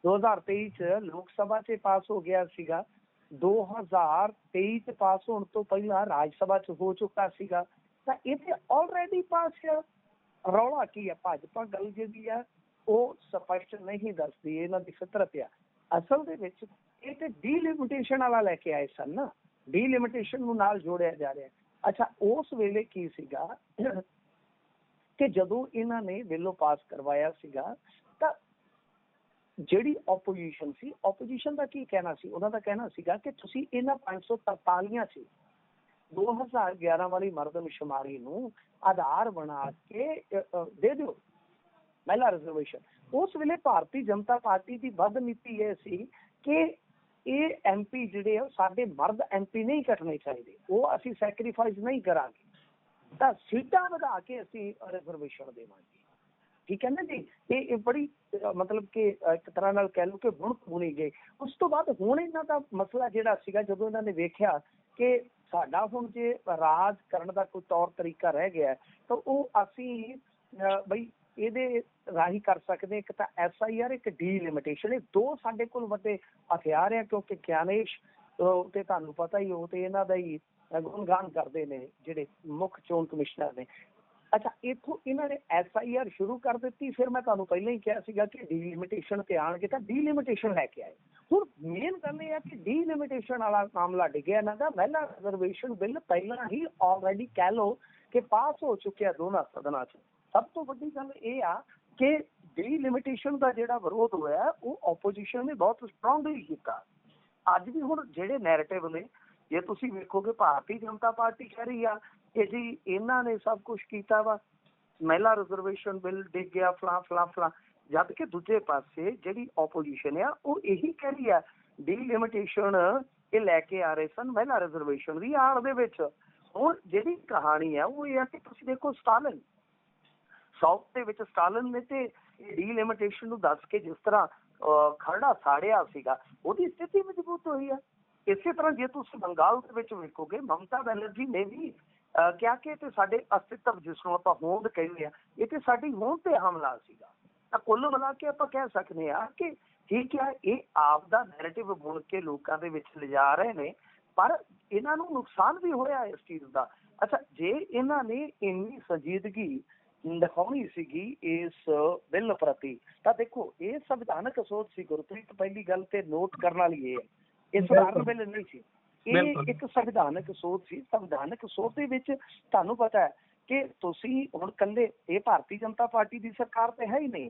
2023 ਚ ਲੋਕ ਸਭਾ 'ਚ ਪਾਸ ਹੋ ਗਿਆ ਸੀਗਾ, 2023 ਚ ਪਾਸ ਹੋਣ ਤੋਂ ਪਹਿਲਾਂ ਰਾਜ ਸਭਾ 'ਚ ਹੋ ਚੁੱਕਾ ਸੀਗਾ। ਤਾਂ ਇਹ ਤੇ ਆਲਰੇਡੀ ਪਾਸ ਹੈ। ਰੌਲਾ ਕੀ ਹੈ? ਭਾਜਪਾ ਗੱਲ ਜਿਹੜੀ ਆ ਉਹ ਸਪਸ਼ਟ ਨਹੀਂ ਦੱਸਦੀ, ਇਹਨਾਂ ਦੀ ਫਿਤਰਤ ਆ। ਅਸਲ ਦੇ ਵਿੱਚ ਇਹ ਤੇ ਡੀਲਿਮਿਟੇਸ਼ਨ ਵਾਲਾ ਲੈ ਕੇ ਆਏ ਸਨ ਨਾ, ਡੀਲਿਮਿਟੇਸ਼ਨ ਨੂੰ ਨਾਲ ਜੋੜਿਆ ਜਾ ਰਿਹਾ। ਅੱਛਾ, ਉਸ ਵੇਲੇ ਕੀ ਸੀਗਾ ਕਿ ਜਦੋਂ ਇਹਨਾਂ ਨੇ ਬਿੱਲ ਪਾਸ ਕਰਵਾਇਆ ਸੀਗਾ ਤਾਂ ਜਿਹੜੀ ਆਪੋਜੀਸ਼ਨ ਸੀ, ਆਪੋਜੀਸ਼ਨ ਦਾ ਕੀ ਕਹਿਣਾ ਸੀ? ਉਹਨਾਂ ਦਾ ਕਹਿਣਾ ਸੀਗਾ ਕਿ ਤੁਸੀਂ ਇਹਨਾਂ 543 ਸੀ 2011 ਵਾਲੀ ਮਰਦਮਸ਼ੁਮਾਰੀ ਨੂੰ ਆਧਾਰ ਬਣਾ ਕੇ ਦੇ ਦਿਓ ਮਹਿਲਾ ਰਿਜ਼ਰਵੇਸ਼ਨ। ਉਸ ਵੇਲੇ ਭਾਰਤੀ ਜਨਤਾ ਪਾਰਟੀ ਦੀ ਵੱਧ ਨੀਤੀ ਇਹ ਸੀ ਕਿ ਇਹ MP ਜਿਹੜੇ ਆ ਸਾਡੇ ਮਰਦ MP ਨਹੀਂ ਕੱਟਣੇ ਚਾਹੀਦੇ, ਉਹ ਅਸੀਂ ਸੈਕਰੀਫਾਈਸ ਨਹੀਂ ਕਰਾਂਗੇ, ਤਾਂ ਸੀਟਾਂ ਵਧਾ ਕੇ ਅਸੀਂ ਰਿਜ਼ਰਵੇਸ਼ਨ ਦੇਵਾਂਗੇ। ਠੀਕ ਹੈ ਨਾ ਜੀ? ਇਹ ਬੜੀ ਮਤਲਬ ਕਿ ਇੱਕ ਤਰ੍ਹਾਂ ਨਾਲ ਕਹਿ ਲਓ ਕਿ ਬੁਣਕ ਬੁਣੀ ਗਈ। ਉਸ ਤੋਂ ਬਾਅਦ ਹੁਣ ਇਹਨਾਂ ਦਾ ਮਸਲਾ ਜਿਹੜਾ ਸੀਗਾ, ਜਦੋਂ ਇਹਨਾਂ ਨੇ ਵੇਖਿਆ ਕਿ ਸਾਡਾ ਹੁਣ ਜੇ ਰਾਜ ਕਰਨ ਦਾ ਕੋਈ ਤੌਰ ਤਰੀਕਾ ਰਹਿ ਗਿਆ ਤਾਂ ਉਹ ਅਸੀਂ ਬਈ ਇਹਦੇ ਰਾਹੀਂ ਕਰ ਸਕਦੇ, ਇੱਕ ਤਾਂ SIR, ਇੱਕ ਡੀਲਿਮਿਟੇਸ਼ਨ। ਇਹ ਦੋ ਸਾਡੇ ਕੋਲ ਵੱਡੇ ਹਥਿਆਰ ਆ, ਕਿਉਂਕਿ ਗਿਆਨੇਸ਼ ਤੇ ਤੁਹਾਨੂੰ ਪਤਾ ਹੀ, ਉਹ ਤੇ ਇਹਨਾਂ ਦਾ ਹੀ ਗੁਣਗਾਨ ਕਰਦੇ ਨੇ ਜਿਹੜੇ ਮੁੱਖ ਚੋਣ ਕਮਿਸ਼ਨਰ ਨੇ। ਅੱਛਾ, ਇੱਥੋਂ ਇਹਨਾਂ ਨੇ SIR ਸ਼ੁਰੂ ਕਰ ਦਿੱਤੀ। ਫਿਰ ਮੈਂ ਤੁਹਾਨੂੰ ਪਹਿਲਾਂ ਹੀ ਕਿਹਾ ਸੀਗਾ ਕਿ ਡੀਲਿਮਿਟੇਸ਼ਨ ਤੇ ਆਉਣਗੇ ਤਾਂ ਡੀਲਿਮਿਟੇਸ਼ਨ ਲੈ ਕੇ ਆਏ। ਹੁਣ ਮੇਨ ਗੱਲ ਇਹ ਆ ਕਿ ਡੀਲਿਮਿਟੇਸ਼ਨ ਵਾਲਾ ਮਾਮਲਾ ਡਿੱਗਿਆ ਇਹਨਾਂ ਦਾ। ਮਹਿਲਾ ਰਿਜ਼ਰਵੇਸ਼ਨ ਬਿੱਲ ਪਹਿਲਾਂ ਹੀ ਆਲਰੇਡੀ ਕਹਿ ਲਓ ਕਿ ਪਾਸ ਹੋ ਚੁੱਕਿਆ ਦੋਨਾਂ ਸਦਨਾਂ 'ਚ। ਸਭ ਤੋਂ ਵੱਡੀ ਗੱਲ ਇਹ ਆ ਕਿ ਡੀਲਿਮਿਟੇਸ਼ਨ ਦਾ ਜਿਹੜਾ ਵਿਰੋਧ ਹੋਇਆ ਉਹ ਆਪੋਜੀਸ਼ਨ ਨੇ ਬਹੁਤ ਸਟਰੋਂਗਲੀ ਕੀਤਾ। ਅੱਜ ਵੀ ਹੁਣ ਜਿਹੜੇ ਨੈਰੇਟਿਵ ਨੇ, ਜੇ ਤੁਸੀਂ ਵੇਖੋਗੇ, ਭਾਰਤੀ ਜਨਤਾ ਪਾਰਟੀ ਕਹਿ ਰਹੀ ਆ ਕਿ ਜੀ ਇਹਨਾਂ ਨੇ ਸਭ ਕੁਛ ਕੀਤਾ ਵਾ, ਮਹਿਲਾ ਰਿਜ਼ਰਵੇਸ਼ਨ ਬਿੱਲ ਡਿੱਗ ਗਿਆ, ਫਲਾਂ ਫਲਾਂ ਫਲਾਂ। ਜਦ ਕਿ ਦੂਜੇ ਪਾਸੇ ਜਿਹੜੀ ਆਪੋਜੀਸ਼ਨ ਆ ਉਹ ਇਹੀ ਕਹਿ ਰਹੀ ਆ ਡੀਲਿਮਿਟੇਸ਼ਨ ਇਹ ਲੈ ਕੇ ਆ ਰਹੇ ਸਨ ਮਹਿਲਾ ਰਿਜ਼ਰਵੇਸ਼ਨ ਦੀ ਆੜ ਦੇ ਵਿੱਚ। ਹੁਣ ਜਿਹੜੀ ਕਹਾਣੀ ਆ ਉਹ ਇਹ ਆ ਕਿ ਤੁਸੀਂ ਦੇਖੋ, ਸਟਾਲਿਨ ਸਾਊਥ ਦੇ ਵਿੱਚ ਸਟਾਲਿਨ ਨੇ ਤੇ ਡੀਲਿਮਿਟੇਸ਼ਨ ਨੂੰ ਦੱਸ ਕੇ ਜਿਸ ਤਰ੍ਹਾਂ ਖਰੜਾ ਸਾੜਿਆ ਸੀਗਾ, ਉਹਦੀ ਸਥਿਤੀ ਮਜ਼ਬੂਤ ਹੋਈ ਆ। ਇਸੇ ਤਰ੍ਹਾਂ ਜੇ ਤੁਸੀਂ ਬੰਗਾਲ ਦੇ ਵਿੱਚ ਵੇਖੋਗੇ, ਮਮਤਾ ਬੈਨਰਜੀ ਨੇ ਵੀ ਕਿਹਾ ਕਿ ਤੇ ਸਾਡੇ ਅਸਤਿਤਵ, ਜਿਸ ਨੂੰ ਆਪਾਂ ਹੋਂਦ ਕਹਿੰਦੇ ਆ, ਇਹ ਤੇ ਸਾਡੀ ਹੋਂਦ ਤੇ ਹਮਲਾ ਸੀਗਾ। ਤਾਂ ਕੁੱਲ ਮਿਲਾ ਕੇ ਆਪਾਂ ਕਹਿ ਸਕਦੇ ਆ ਕਿ ਠੀਕ ਆ, ਇਹ ਆਪ ਦਾ ਨੈਰੇਟਿਵ ਬੁਣ ਕੇ ਲੋਕਾਂ ਦੇ ਵਿੱਚ ਲਿਜਾ ਰਹੇ ਨੇ, ਪਰ ਇਹਨਾਂ ਨੂੰ ਨੁਕਸਾਨ ਵੀ ਹੋਇਆ ਇਸ ਚੀਜ਼ ਦਾ। ਅੱਛਾ, ਜੇ ਇਹਨਾਂ ਨੇ ਇੰਨੀ ਸੰਜੀਦਗੀ ਦਿਖਾਉਣੀ ਸੀਗੀ ਇਸ ਬਿੱਲ ਪ੍ਰਤੀ, ਤਾਂ ਦੇਖੋ ਇਹ ਸੰਵਿਧਾਨਕ ਸੋਚ ਸੀ ਗੁਰਪ੍ਰੀਤ। ਪਹਿਲੀ ਗੱਲ ਤੇ ਨੋਟ ਕਰਨ ਵਾਲੀ ਇਹ ਹੈ, ਇਹ ਸਧਾਰਨ ਬਿੱਲ ਨਹੀਂ ਸੀ, ਇਹ ਇੱਕ ਸੰਵਿਧਾਨਕ ਸੋਚ ਸੀ। ਸੰਵਿਧਾਨਕ ਸੋਚ ਦੇ ਵਿੱਚ ਤੁਹਾਨੂੰ ਪਤਾ ਹੈ ਕਿ ਤੁਸੀਂ ਹੁਣ ਇਕੱਲੇ ਇਹ ਭਾਰਤੀ ਜਨਤਾ ਪਾਰਟੀ ਦੀ ਸਰਕਾਰ ਤੇ ਹੈ ਹੀ ਨਹੀਂ,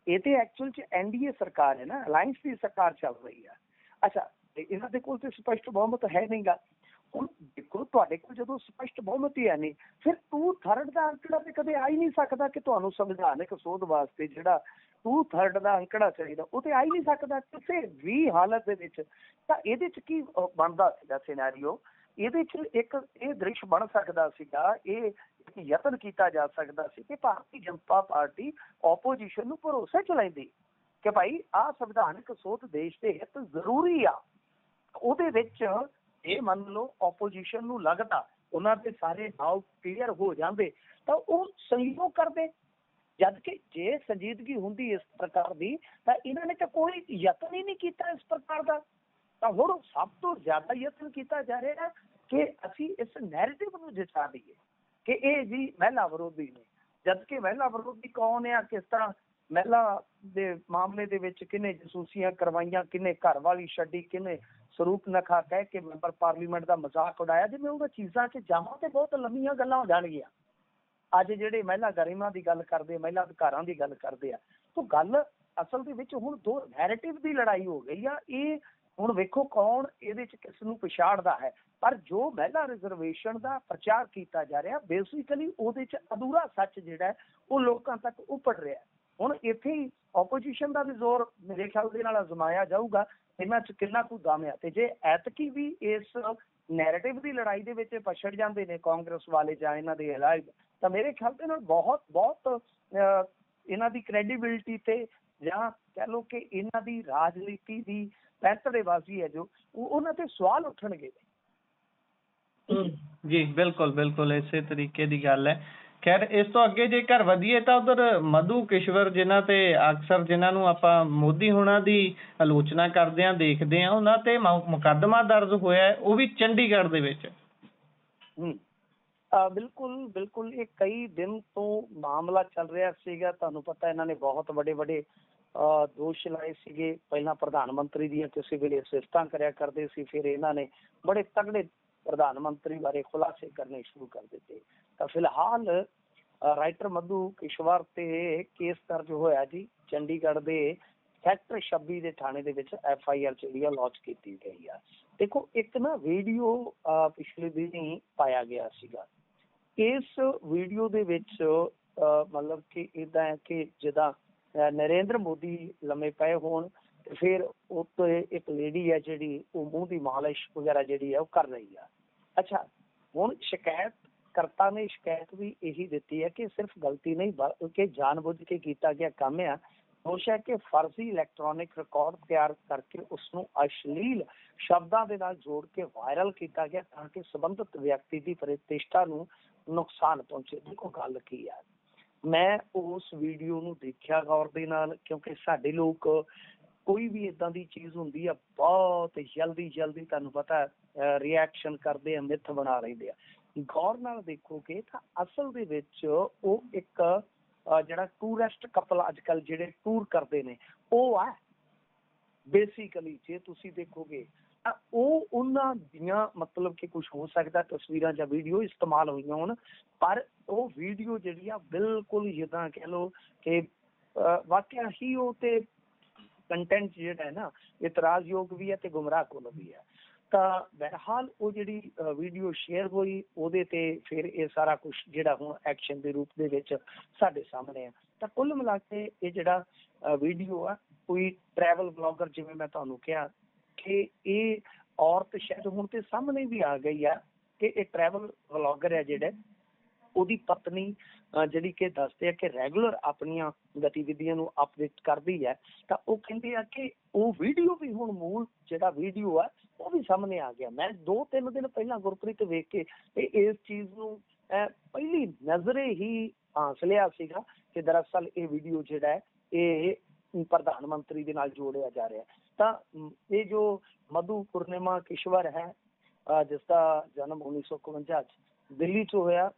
ਇਹ ਤੇ ਐਕਚੁਅਲ ਚ NDA ਸਰਕਾਰ ਹੈ ਨਾ, ਅਲਾਇੰਸ ਦੀ ਸਰਕਾਰ ਚੱਲ ਰਹੀ ਹੈ। ਅੱਛਾ, ਇਹਨਾਂ ਦੇ ਕੋਲ ਤੇ ਸਪਸ਼ਟ ਬਹੁਮਤ ਹੈ ਨਹੀਂਗਾ। ਹੁਣ ਦੇਖੋ, ਤੁਹਾਡੇ ਕੋਲ ਜਦੋਂ ਸਪਸ਼ਟ ਬਹੁਮਤ ਹੀ ਹੈ ਨਹੀਂ, ਫਿਰ 2/3 ਦਾ ਅੰਕੜਾ ਤੇ ਕਦੇ ਆ ਹੀ ਨਹੀਂ ਸਕਦਾ ਕਿ ਤੁਹਾਨੂੰ ਸੰਵਿਧਾਨਕ ਸੋਧ ਵਾਸਤੇ ਜਿਹੜਾ 2/3 ਦਾ ਅੰਕੜਾ ਚਾਹੀਦਾ, ਉਹ ਤੇ ਆ ਹੀ ਨਹੀਂ ਸਕਦਾ ਕਿਸੇ ਵੀ ਹਾਲਤ ਦੇ ਵਿੱਚ। ਤਾਂ ਇਹਦੇ ਚ ਕੀ ਬਣਦਾ ਸੀਗਾ ਸਿਨੈਰੀਓ, ਇਹਦੇ ਚ ਇੱਕ ਇਹ ਦ੍ਰਿਸ਼ ਬਣ ਸਕਦਾ ਸੀਗਾ, ਇਹ ਇੱਕ ਯਤਨ ਕੀਤਾ ਜਾ ਸਕਦਾ ਸੀ ਕਿ ਭਾਰਤੀ ਜਨਤਾ ਪਾਰਟੀ ਆਪੋਜੀਸ਼ਨ ਨੂੰ ਭਰੋਸੇ ਚ ਲੈਂਦੀ ਕਿ ਭਾਈ ਆਹ ਸੰਵਿਧਾਨਕ ਸੋਧ ਦੇਸ਼ ਦੇ ਹਿੱਤ ਜ਼ਰੂਰੀ ਆ। ਉਹਦੇ ਵਿੱਚ ਇਹ ਮੰਨ ਲਓ ਆਪੋਜੀਸ਼ਨ ਨੂੰ ਲੱਗਦਾ ਉਹਨਾਂ ਦੇ ਸਾਰੇ ਡਾਊਟ ਕਲੀਅਰ ਹੋ ਜਾਂਦੇ ਤਾਂ ਉਹ ਸਹਿਯੋਗ ਕਰਦੇ। ਜਦ ਕਿ ਜੇ ਸੰਜੀਦਗੀ ਹੁੰਦੀ ਇਸ ਪ੍ਰਕਾਰ ਦੀ ਤਾਂ ਇਹਨਾਂ ਨੇ ਤਾਂ ਕੋਈ ਯਤਨ ਹੀ ਨਹੀਂ ਕੀਤਾ ਇਸ ਪ੍ਰਕਾਰ ਦਾ। ਤਾਂ ਹੁਣ ਸਭ ਤੋਂ ਜ਼ਿਆਦਾ ਯਤਨ ਕੀਤਾ ਜਾ ਰਿਹਾ ਕਿ ਅਸੀਂ ਇਸ ਨੈਰੇਟਿਵ ਨੂੰ ਜਿਤਾ ਦਈਏ ਕਿ ਇਹ ਜੀ ਮਹਿਲਾ ਵਿਰੋਧੀ ਨੇ। ਜਦ ਕਿ ਮਹਿਲਾ ਵਿਰੋਧੀ ਕੌਣ ਆ, ਕਿਸ ਤਰ੍ਹਾਂ ਮਹਿਲਾ ਦੇ ਮਾਮਲੇ ਦੇ ਵਿੱਚ ਕਿਹਨੇ ਜਸੂਸੀਆਂ ਕਰਵਾਈਆਂ, ਕਿਹਨੇ ਘਰ ਵਾਲੀ ਛੱਡੀ, ਕਿਹਨੇ ਸਰੂਪ ਨਖਾ ਕਹਿ ਕੇ ਮੈਂਬਰ ਪਾਰਲੀਮੈਂਟ ਦਾ ਮਜ਼ਾਕ ਉਡਾਇਆ। ਜਿਵੇਂ ਉਹਨਾਂ ਚੀਜ਼ਾਂ 'ਚ ਜਾਵਾਂ ਤੇ ਬਹੁਤ ਲੰਮੀਆਂ ਗੱਲਾਂ ਹੋ ਜਾਣਗੀਆਂ। ਅੱਜ ਜਿਹੜੇ ਮਹਿਲਾ ਗਰਿਮਾ ਦੀ ਗੱਲ ਕਰਦੇ, ਮਹਿਲਾ ਅਧਿਕਾਰਾਂ ਦੀ ਗੱਲ ਕਰਦੇ ਆ, ਤਾਂ ਗੱਲ ਅਸਲ ਦੇ ਵਿੱਚ ਹੁਣ ਦੋ ਨੈਰੇਟਿਵ ਦੀ ਲੜਾਈ ਹੋ ਗਈ ਆ। ਇਹ ਹੁਣ ਵੇਖੋ ਕੌਣ ਇਹਦੇ 'ਚ ਕਿਸ ਨੂੰ ਪਛਾੜਦਾ ਹੈ। ਪਰ ਜੋ ਮਹਿਲਾ ਰਿਜ਼ਰਵੇਸ਼ਨ ਦਾ ਪ੍ਰਚਾਰ ਕੀਤਾ ਜਾ ਰਿਹਾ, ਬੇਸਿਕਲੀ ਉਹਦੇ 'ਚ ਅਧੂਰਾ ਸੱਚ ਜਿਹੜਾ ਹੈ ਉਹ ਲੋਕਾਂ ਤੱਕ ਉੱਪੜ ਰਿਹਾ। ਹੁਣ ਇੱਥੇ ਹੀ ਆਪੋਜੀਸ਼ਨ ਦਾ ਵੀ ਜ਼ੋਰ ਮੇਰੇ ਖਿਆਲ ਦੇ ਨਾਲ ਅਜ਼ਮਾਇਆ ਜਾਊਗਾ, ਇਹਨਾਂ 'ਚ ਕਿੰਨਾ ਕੁ ਦਮ ਆ। ਤੇ ਜੇ ਐਤਕੀ ਵੀ ਇਸ ਨੈਰੇਟਿਵ ਦੀ ਲੜਾਈ ਦੇ ਵਿੱਚ ਪਛੜ ਜਾਂਦੇ ਨੇ ਕਾਂਗਰਸ ਵਾਲੇ ਜਾਂ ਇਹਨਾਂ ਦੇ ਅਲਾਈਡ, ਤਾਂ ਮੇਰੇ ਖਿਆਲ ਦੇ ਨਾਲ ਬਹੁਤ ਇਹਨਾਂ ਦੀ ਕ੍ਰੈਡੀਬਿਲਿਟੀ ਤੇ ਜਾਂ ਕਹਿ ਲਓ ਕਿ ਇਹਨਾਂ ਦੀ ਰਾਜਨੀਤੀ ਦੀ ਪੈਂਤੜੇਬਾਜ਼ੀ ਹੈ ਜੋ ਉਹਨਾਂ ਤੇ ਸਵਾਲ ਉੱਠਣਗੇ। ਜੀ ਬਿਲਕੁਲ ਇਸੇ ਤਰੀਕੇ ਦੀ ਗੱਲ ਹੈ। ਖੈਰ, ਇਸ ਤੋਂ ਅੱਗੇ ਜੇਕਰ ਵਧੀਏ ਤਾਂ ਉਧਰ ਮਧੂ ਕਿਸ਼ਵਰ, ਜਿਨ੍ਹਾਂ ਤੇ ਅਕਸਰ ਜਿਨ੍ਹਾਂ ਨੂੰ ਆਪਾਂ ਮੋਦੀ ਹੋਣਾ ਦੀ ਆਲੋਚਨਾ ਕਰਦੇ ਹਾਂ, ਦੇਖਦੇ ਹਾਂ, ਉਹਨਾਂ ਤੇ ਮੁਕੱਦਮਾ ਦਰਜ ਹੋਇਆ ਹੈ, ਉਹ ਵੀ ਚੰਡੀਗੜ੍ਹ ਦੇ ਵਿੱਚ। ਬਿਲਕੁਲ ਇਹ ਕਈ ਦਿਨ ਤੋਂ ਮਾਮਲਾ ਚੱਲ ਰਿਹਾ ਸੀਗਾ। ਤੁਹਾਨੂੰ ਪਤਾ ਇਹਨਾਂ ਨੇ ਬਹੁਤ ਵੱਡੇ ਦੋਸ਼ ਲਾਏ ਸੀਗੇ। ਪਹਿਲਾਂ ਪ੍ਰਧਾਨ ਮੰਤਰੀ ਦੀਆਂ ਕਿਸੇ ਵੇਲੇ ਸਿਫਤਾਂ ਕਰਿਆ ਕਰਦੇ ਸੀ, ਫਿਰ ਇਹਨਾਂ ਨੇ ਬੜੇ ਤਗੜੇ ਪ੍ਰਧਾਨ ਮੰਤਰੀ ਬਾਰੇ ਖੁਲਾਸੇ ਕਰਨੇ ਸ਼ੁਰੂ ਕਰ ਦਿੱਤੇ। ਤਾਂ ਫਿਲਹਾਲ ਰਾਈਟਰ ਮਧੂ ਕਿਸ਼ਵਰ ਤੇ ਕੇਸ ਦਰਜ ਹੋਇਆ ਜੀ ਚੰਡੀਗੜ੍ਹ ਦੇ ਸੈਕਟਰ 26 ਦੇ ਥਾਣੇ ਦੇ ਵਿੱਚ FIR ਜਿਹੜੀ ਆ ਲਾਂਚ ਕੀਤੀ ਗਈ ਆ। ਦੇਖੋ, ਇੱਕ ਨਾ ਵੀਡੀਓ ਪਿਛਲੇ ਦਿਨੀ ਪਾਇਆ ਗਿਆ ਸੀਗਾ। ਇਸ ਵੀਡੀਓ ਦੇ ਵਿੱਚ ਮਤਲਬ ਕਿ ਏਦਾਂ ਹੈ ਕਿ ਜਿੱਦਾਂ ਨਰਿੰਦਰ ਮੋਦੀ ਲੰਮੇ ਪਏ ਹੋਣ ਤੇ ਫਿਰ ਉੱਤੇ ਇੱਕ ਲੇਡੀ ਹੈ ਜਿਹੜੀ ਉਹ ਮੂੰਹ ਦੀ ਮਾਲਿਸ਼ ਵਗੈਰਾ ਜਿਹੜੀ ਹੈ ਉਹ ਕਰ ਰਹੀ ਆ। ਅੱਛਾ, ਹੁਣ ਸ਼ਿਕਾਇਤ ਕਰਤਾ ਨੇ ਸ਼ਿਕਾਇਤ ਵੀ ਇਹੀ ਦਿੱਤੀ ਹੈ ਕਿ ਸਿਰਫ ਗਲਤੀ ਨਹੀਂ ਬਲਕਿ ਜਾਣਬੁੱਝ ਕੇ ਕੀਤਾ ਗਿਆ ਕੰਮ ਆ। ਦੋਸ਼ ਹੈ ਕਿ ਫਰਜ਼ੀ ਇਲੈਕਟ੍ਰੋਨਿਕ ਰਿਕਾਰਡ ਤਿਆਰ ਕਰਕੇ ਉਸਨੂੰ ਅਸ਼ਲੀਲ ਸ਼ਬਦਾਂ ਦੇ ਨਾਲ ਜੋੜ ਕੇ ਵਾਇਰਲ ਕੀਤਾ ਗਿਆ ਤਾਂ ਕਿ ਸੰਬੰਧਿਤ ਵਿਅਕਤੀ ਦੀ ਪ੍ਰਤਿਸ਼ਠਾ ਨੂੰ ਨੁਕਸਾਨ ਪਹੁੰਚੇ। ਦੇਖੋ ਗੱਲ ਕੀ ਆ, ਮੈਂ ਉਸ ਵੀਡੀਓ ਨੂੰ ਦੇਖਿਆ ਗੌਰ ਦੇ ਨਾਲ, ਕਿਉਂਕਿ ਸਾਡੇ ਲੋਕ ਕੋਈ ਵੀ ਇਦਾਂ ਦੀ ਚੀਜ਼ ਹੁੰਦੀ ਆ ਬਹੁਤ ਜਲਦੀ ਤੁਹਾਨੂੰ ਪਤਾ ਰਿਐਕਸ਼ਨ ਕਰਦੇ ਆ, ਮਿੱਥ ਬਣਾ ਲੈਂਦੇ ਆ। ਗੌਰ ਨਾਲ ਦੇਖੋਗੇ ਤਾਂ ਅਸਲ ਦੇ ਵਿੱਚ ਉਹ ਇੱਕ ਜਿਹੜਾ ਟੂਰਿਸਟ ਕਪਲ ਅੱਜ ਕੱਲ੍ਹ ਜਿਹੜੇ ਟੂਰ ਕਰਦੇ ਨੇ ਉਹ ਆ ਬੇਸਿਕਲੀ। ਜੇ ਤੁਸੀਂ ਦੇਖੋਗੇ ਤਾਂ ਉਹ ਉਹਨਾਂ ਦੀਆਂ ਮਤਲਬ ਕਿ ਕੁਝ ਹੋ ਸਕਦਾ ਤਸਵੀਰਾਂ ਜਾਂ ਵੀਡੀਓ ਇਸਤੇਮਾਲ ਹੋਈਆਂ ਹੋਣ, ਪਰ ਉਹ ਵੀਡੀਓ ਜਿਹੜੀ ਆ ਬਿਲਕੁਲ ਜਿੱਦਾਂ ਕਹਿ ਲਓ ਕਿ ਵਾਕਿਆ ਹੀ ਉਹ ਤੇ ਕੰਟੈਂਟ ਜਿਹੜਾ ਹੈ ਨਾ ਇਤਰਾਜ਼ਯੋਗ ਵੀ ਹੈ ਤੇ ਗੁੰਮਰਾਹਕੁੰਨ ਵੀ ਹੈ। ਤਾਂ ਬਹਰਹਾਲ ਉਹ ਜਿਹੜੀ ਵੀਡੀਓ ਸ਼ੇਅਰ ਹੋਈ ਉਹਦੇ ਤੇ ਫਿਰ ਇਹ ਸਾਰਾ ਕੁਝ ਜਿਹੜਾ ਹੁਣ ਐਕਸ਼ਨ ਦੇ ਰੂਪ ਦੇ ਵਿੱਚ ਸਾਡੇ ਸਾਹਮਣੇ ਆ। ਤਾਂ ਕੁੱਲ ਮਿਲਾ ਕੇ ਇਹ ਜਿਹੜਾ ਵੀਡੀਓ ਆ ਕੋਈ ਟਰੈਵਲ ਬਲੌਗਰ, ਜਿਵੇਂ ਮੈਂ ਤੁਹਾਨੂੰ ਕਿਹਾ ਕਿ ਇਹ ਔਰਤ ਸ਼ਾਇਦ ਹੁਣ ਤੇ ਸਾਹਮਣੇ ਵੀ ਆ ਗਈ ਆ ਕਿ ਇਹ ਟਰੈਵਲ ਬਲੌਗਰ ਹੈ ਜਿਹੜਾ ਉਹਦੀ ਪਤਨੀ ਜਿਹੜੀ ਕਿ ਦੱਸਦੇ ਆ ਕਿ ਰੈਗੂਲਰ ਆਪਣੀਆਂ ਗਤੀਵਿਧੀਆਂ ਨੂੰ ਅਪਡੇਟ ਕਰਦੀ ਹੈ। ਤਾਂ ਉਹ ਕਹਿੰਦੇ ਆ ਕਿ ਉਹ ਵੀਡੀਓ ਵੀ ਹੁਣ ਮੂਲ ਜਿਹੜਾ ਵੀਡੀਓ ਆ ਉਹ ਵੀ ਸਾਹਮਣੇ ਆ ਗਿਆ। ਮੈਂ 2-3 ਦਿਨ ਪਹਿਲਾਂ ਗੁਰਪ੍ਰੀਤ ਵੇਖ ਕੇ ਇਸ ਚੀਜ਼ ਨੂੰ ਪਹਿਲੀ ਨਜ਼ਰੇ ਹੀ ਆਂਸ ਲਿਆ ਸੀਗਾ ਕਿ ਦਰਅਸਲ ਇਹ ਵੀਡੀਓ ਜਿਹੜਾ ਹੈ ਇਹ ਪ੍ਰਧਾਨ ਮੰਤਰੀ ਦੇ ਨਾਲ ਜੋੜਿਆ ਜਾ ਰਿਹਾ। ਤਾਂ ਇਹ ਜੋ ਮਧੂ ਪੂਰਨਿਮਾ ਕਿਸ਼ਵਰ ਹੈ ਜਿਸ ਦਾ ਜਨਮ 1951 ਚ ਦਿੱਲੀ ਚ ਹੋਇਆ,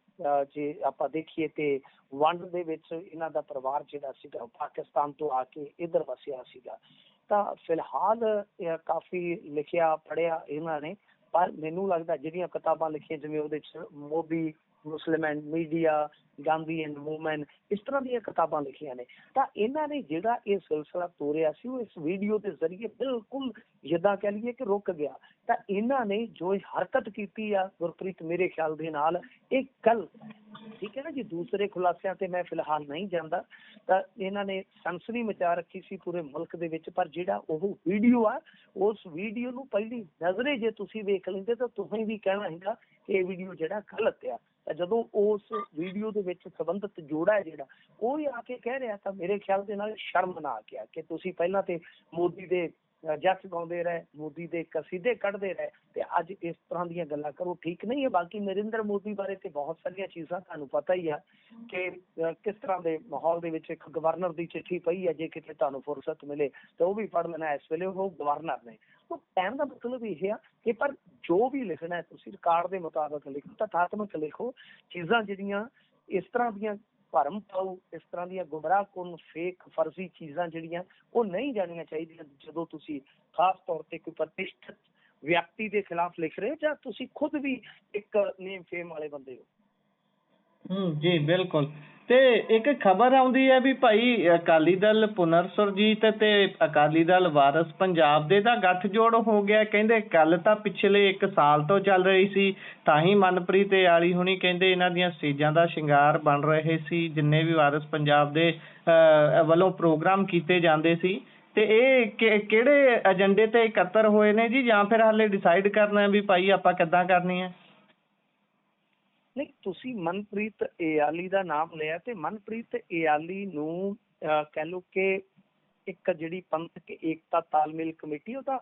ਜੇ ਆਪਾਂ ਦੇਖੀਏ ਤੇ ਵੰਡ ਦੇ ਵਿੱਚ ਇਹਨਾਂ ਦਾ ਪਰਿਵਾਰ ਜਿਹੜਾ ਸੀਗਾ ਉਹ ਪਾਕਿਸਤਾਨ ਤੋਂ ਆ ਕੇ ਇੱਧਰ ਵਸਿਆ ਸੀਗਾ। ਤਾਂ ਫਿਲਹਾਲ ਕਾਫੀ ਲਿਖਿਆ ਪੜ੍ਹਿਆ ਇਹਨਾਂ ਨੇ, ਪਰ ਮੈਨੂੰ ਲੱਗਦਾ ਜਿਹੜੀਆਂ ਕਿਤਾਬਾਂ ਲਿਖੀਆਂ ਜਿਵੇਂ ਉਹਦੇ ਚ Modi, Muslim and media, Gandhi and woman, ਇਸ ਤਰ੍ਹਾਂ ਦੀਆਂ ਕਿਤਾਬਾਂ ਲਿਖੀਆਂ ਨੇ। ਤਾਂ ਇਹਨਾਂ ਨੇ ਜਿਹੜਾ ਇਹ ਸਿਲਸਿਲਾ ਤੋਰਿਆ ਸੀ ਉਹ ਇਸ ਵੀਡੀਓ ਦੇ ਜ਼ਰੀਏ ਬਿਲਕੁਲ ਜਿੱਦਾਂ ਕਹਿ ਲਈਏ ਕਿ ਰੁਕ ਗਿਆ। ਤਾਂ ਇਹਨਾਂ ਨੇ ਜੋ ਹਰਕਤ ਕੀਤੀ ਆ ਗੁਰਪ੍ਰੀਤ ਮੇਰੇ ਖਿਆਲ ਦੇ ਨਾਲ ਇਹ ਗਲਤ ਹੈ, ਠੀਕ ਹੈ ਨਾ ਜੀ। ਦੂਸਰੇ ਖੁਲਾਸਿਆਂ ਤੇ ਮੈਂ ਫਿਲਹਾਲ ਨਹੀਂ ਜਾਂਦਾ। ਤਾਂ ਇਹਨਾਂ ਨੇ ਸਨਸਨੀ ਮਚਾ ਰੱਖੀ ਸੀ ਪੂਰੇ ਮੁਲਕ ਦੇ ਵਿੱਚ, ਪਰ ਜਿਹੜਾ ਉਹ ਵੀਡੀਓ ਆ ਉਸ ਵੀਡੀਓ ਨੂੰ ਪਹਿਲੀ ਨਜ਼ਰੇ ਜੇ ਤੁਸੀਂ ਵੇਖ ਲੈਂਦੇ ਤਾਂ ਤੁਸੀਂ ਵੀ ਕਹਿਣਾ ਹੈਗਾ ਕਿ ਇਹ ਵੀਡੀਓ ਜਿਹੜਾ ਗਲਤ ਆ। ਤਾਂ ਜਦੋਂ ਉਸ ਵੀਡੀਓ ਦੇ ਵਿੱਚ ਸੰਬੰਧਿਤ ਜੋੜਾ ਹੈ ਜਿਹੜਾ ਉਹ ਹੀ ਆ ਕੇ ਕਹਿ ਰਿਹਾ ਤਾਂ ਮੇਰੇ ਖਿਆਲ ਦੇ ਨਾਲ ਸ਼ਰਮ ਨਾ ਆ ਗਿਆ ਕਿ ਤੁਸੀਂ ਪਹਿਲਾਂ ਤੇ ਮੋਦੀ ਦੇ ਜੱਸ ਗਾਉਂਦੇ ਰਹੇ, ਮੋਦੀ ਦੇ ਕਸੀਦੇ ਕੱਢਦੇ ਰਹੇ ਤੇ ਅੱਜ ਇਸ ਤਰ੍ਹਾਂ ਦੀਆਂ ਗੱਲਾਂ ਕਰੋ, ਠੀਕ ਨਹੀਂ ਹੈ। ਬਾਕੀ ਨਰਿੰਦਰ ਮੋਦੀ ਬਾਰੇ ਤੇ ਬਹੁਤ ਸਾਰੀਆਂ ਚੀਜ਼ਾਂ ਤੁਹਾਨੂੰ ਪਤਾ ਹੀ ਆ ਕਿ ਕਿਸ ਤਰ੍ਹਾਂ ਦੇ ਮਾਹੌਲ ਦੇ ਵਿੱਚ ਇੱਕ ਗਵਰਨਰ ਦੀ ਚਿੱਠੀ ਪਈ ਹੈ, ਜੇ ਕਿਤੇ ਤੁਹਾਨੂੰ ਫੁਰਸਤ ਮਿਲੇ ਤਾਂ ਉਹ ਵੀ ਪੜ੍ਹ ਲੈਣਾ। ਇਸ ਵੇਲੇ ਉਹ ਗਵਰਨਰ ਨੇ। ਤਾਂ ਕਹਿਣ ਦਾ ਮਤਲਬ ਇਹ ਆ ਕਿ ਪਰ ਜੋ ਵੀ ਲਿਖਣਾ ਹੈ ਤੁਸੀਂ ਰਿਕਾਰਡ ਦੇ ਮੁਤਾਬਕ ਲਿਖੋ, ਤਥਾਤਮਕ ਲਿਖੋ। ਚੀਜ਼ਾਂ ਜਿਹੜੀਆਂ ਇਸ ਤਰ੍ਹਾਂ ਦੀਆਂ ਭਰਮ ਪਾਓ, ਇਸ ਤਰ੍ਹਾਂ ਦੀਆਂ ਗੁੰਮਰਾਹਕੁੰਨ ਫੇਕ ਫਰਜ਼ੀ ਚੀਜ਼ਾਂ ਜਿਹੜੀਆਂ ਉਹ ਨਹੀਂ ਜਾਣੀਆਂ ਚਾਹੀਦੀਆਂ ਜਦੋਂ ਤੁਸੀਂ ਖਾਸ ਤੌਰ ਤੇ ਕੋਈ ਪ੍ਰਤਿਸ਼ਠਿਤ ਵਿਅਕਤੀ ਦੇ ਖਿਲਾਫ ਲਿਖ ਰਹੇ ਹੋ ਜਾਂ ਤੁਸੀਂ ਖੁਦ ਵੀ ਇੱਕ ਨੇਮ ਫੇਮ ਵਾਲੇ ਬੰਦੇ ਹੋ। ਜੀ ਬਿਲਕੁਲ। ਤੇ ਇੱਕ ਖਬਰ ਆਉਂਦੀ ਹੈ ਵੀ ਭਾਈ ਅਕਾਲੀ ਦਲ ਪੁਨਰ ਸੁਰਜੀਤ ਤੇ ਅਕਾਲੀ ਦਲ ਵਾਰਸ ਪੰਜਾਬ ਦੇ ਦਾ ਗੱਠਜੋੜ ਹੋ ਗਿਆ। ਕਹਿੰਦੇ ਗੱਲ ਤਾਂ ਪਿਛਲੇ 1 ਸਾਲ ਤੋਂ ਚੱਲ ਰਹੀ ਸੀ, ਤਾਂ ਹੀ ਮਨਪ੍ਰੀਤ ਇਆਲੀ ਹੁਣੀ ਕਹਿੰਦੇ ਇਹਨਾਂ ਦੀਆਂ ਸਟੇਜਾਂ ਦਾ ਸ਼ਿੰਗਾਰ ਬਣ ਰਹੇ ਸੀ ਜਿੰਨੇ ਵੀ ਵਾਰਸ ਪੰਜਾਬ ਦੇ ਵੱਲੋਂ ਪ੍ਰੋਗਰਾਮ ਕੀਤੇ ਜਾਂਦੇ ਸੀ। ਤੇ ਇਹ ਕਿਹੜੇ ਏਜੰਡੇ ਤੇ ਇਕੱਤਰ ਹੋਏ ਨੇ ਜੀ, ਜਾਂ ਫਿਰ ਹਾਲੇ ਡਿਸਾਈਡ ਕਰਨਾ ਵੀ ਭਾਈ ਆਪਾਂ ਕਿੱਦਾਂ ਕਰਨੀ ਹੈ? ਨਹੀਂ, ਤੁਸੀਂ ਮਨਪ੍ਰੀਤ ਇਆਲੀ ਦਾ ਨਾਮ ਲਿਆ ਤੇ ਮਨਪ੍ਰੀਤ ਇਆਲੀ ਨੂੰ ਕਹਿ ਲਓ ਕਿ ਇੱਕ ਜਿਹੜੀ ਪੰਥਕ ਏਕਤਾ ਤਾਲਮੇਲ ਕਮੇਟੀ ਉਹਦਾ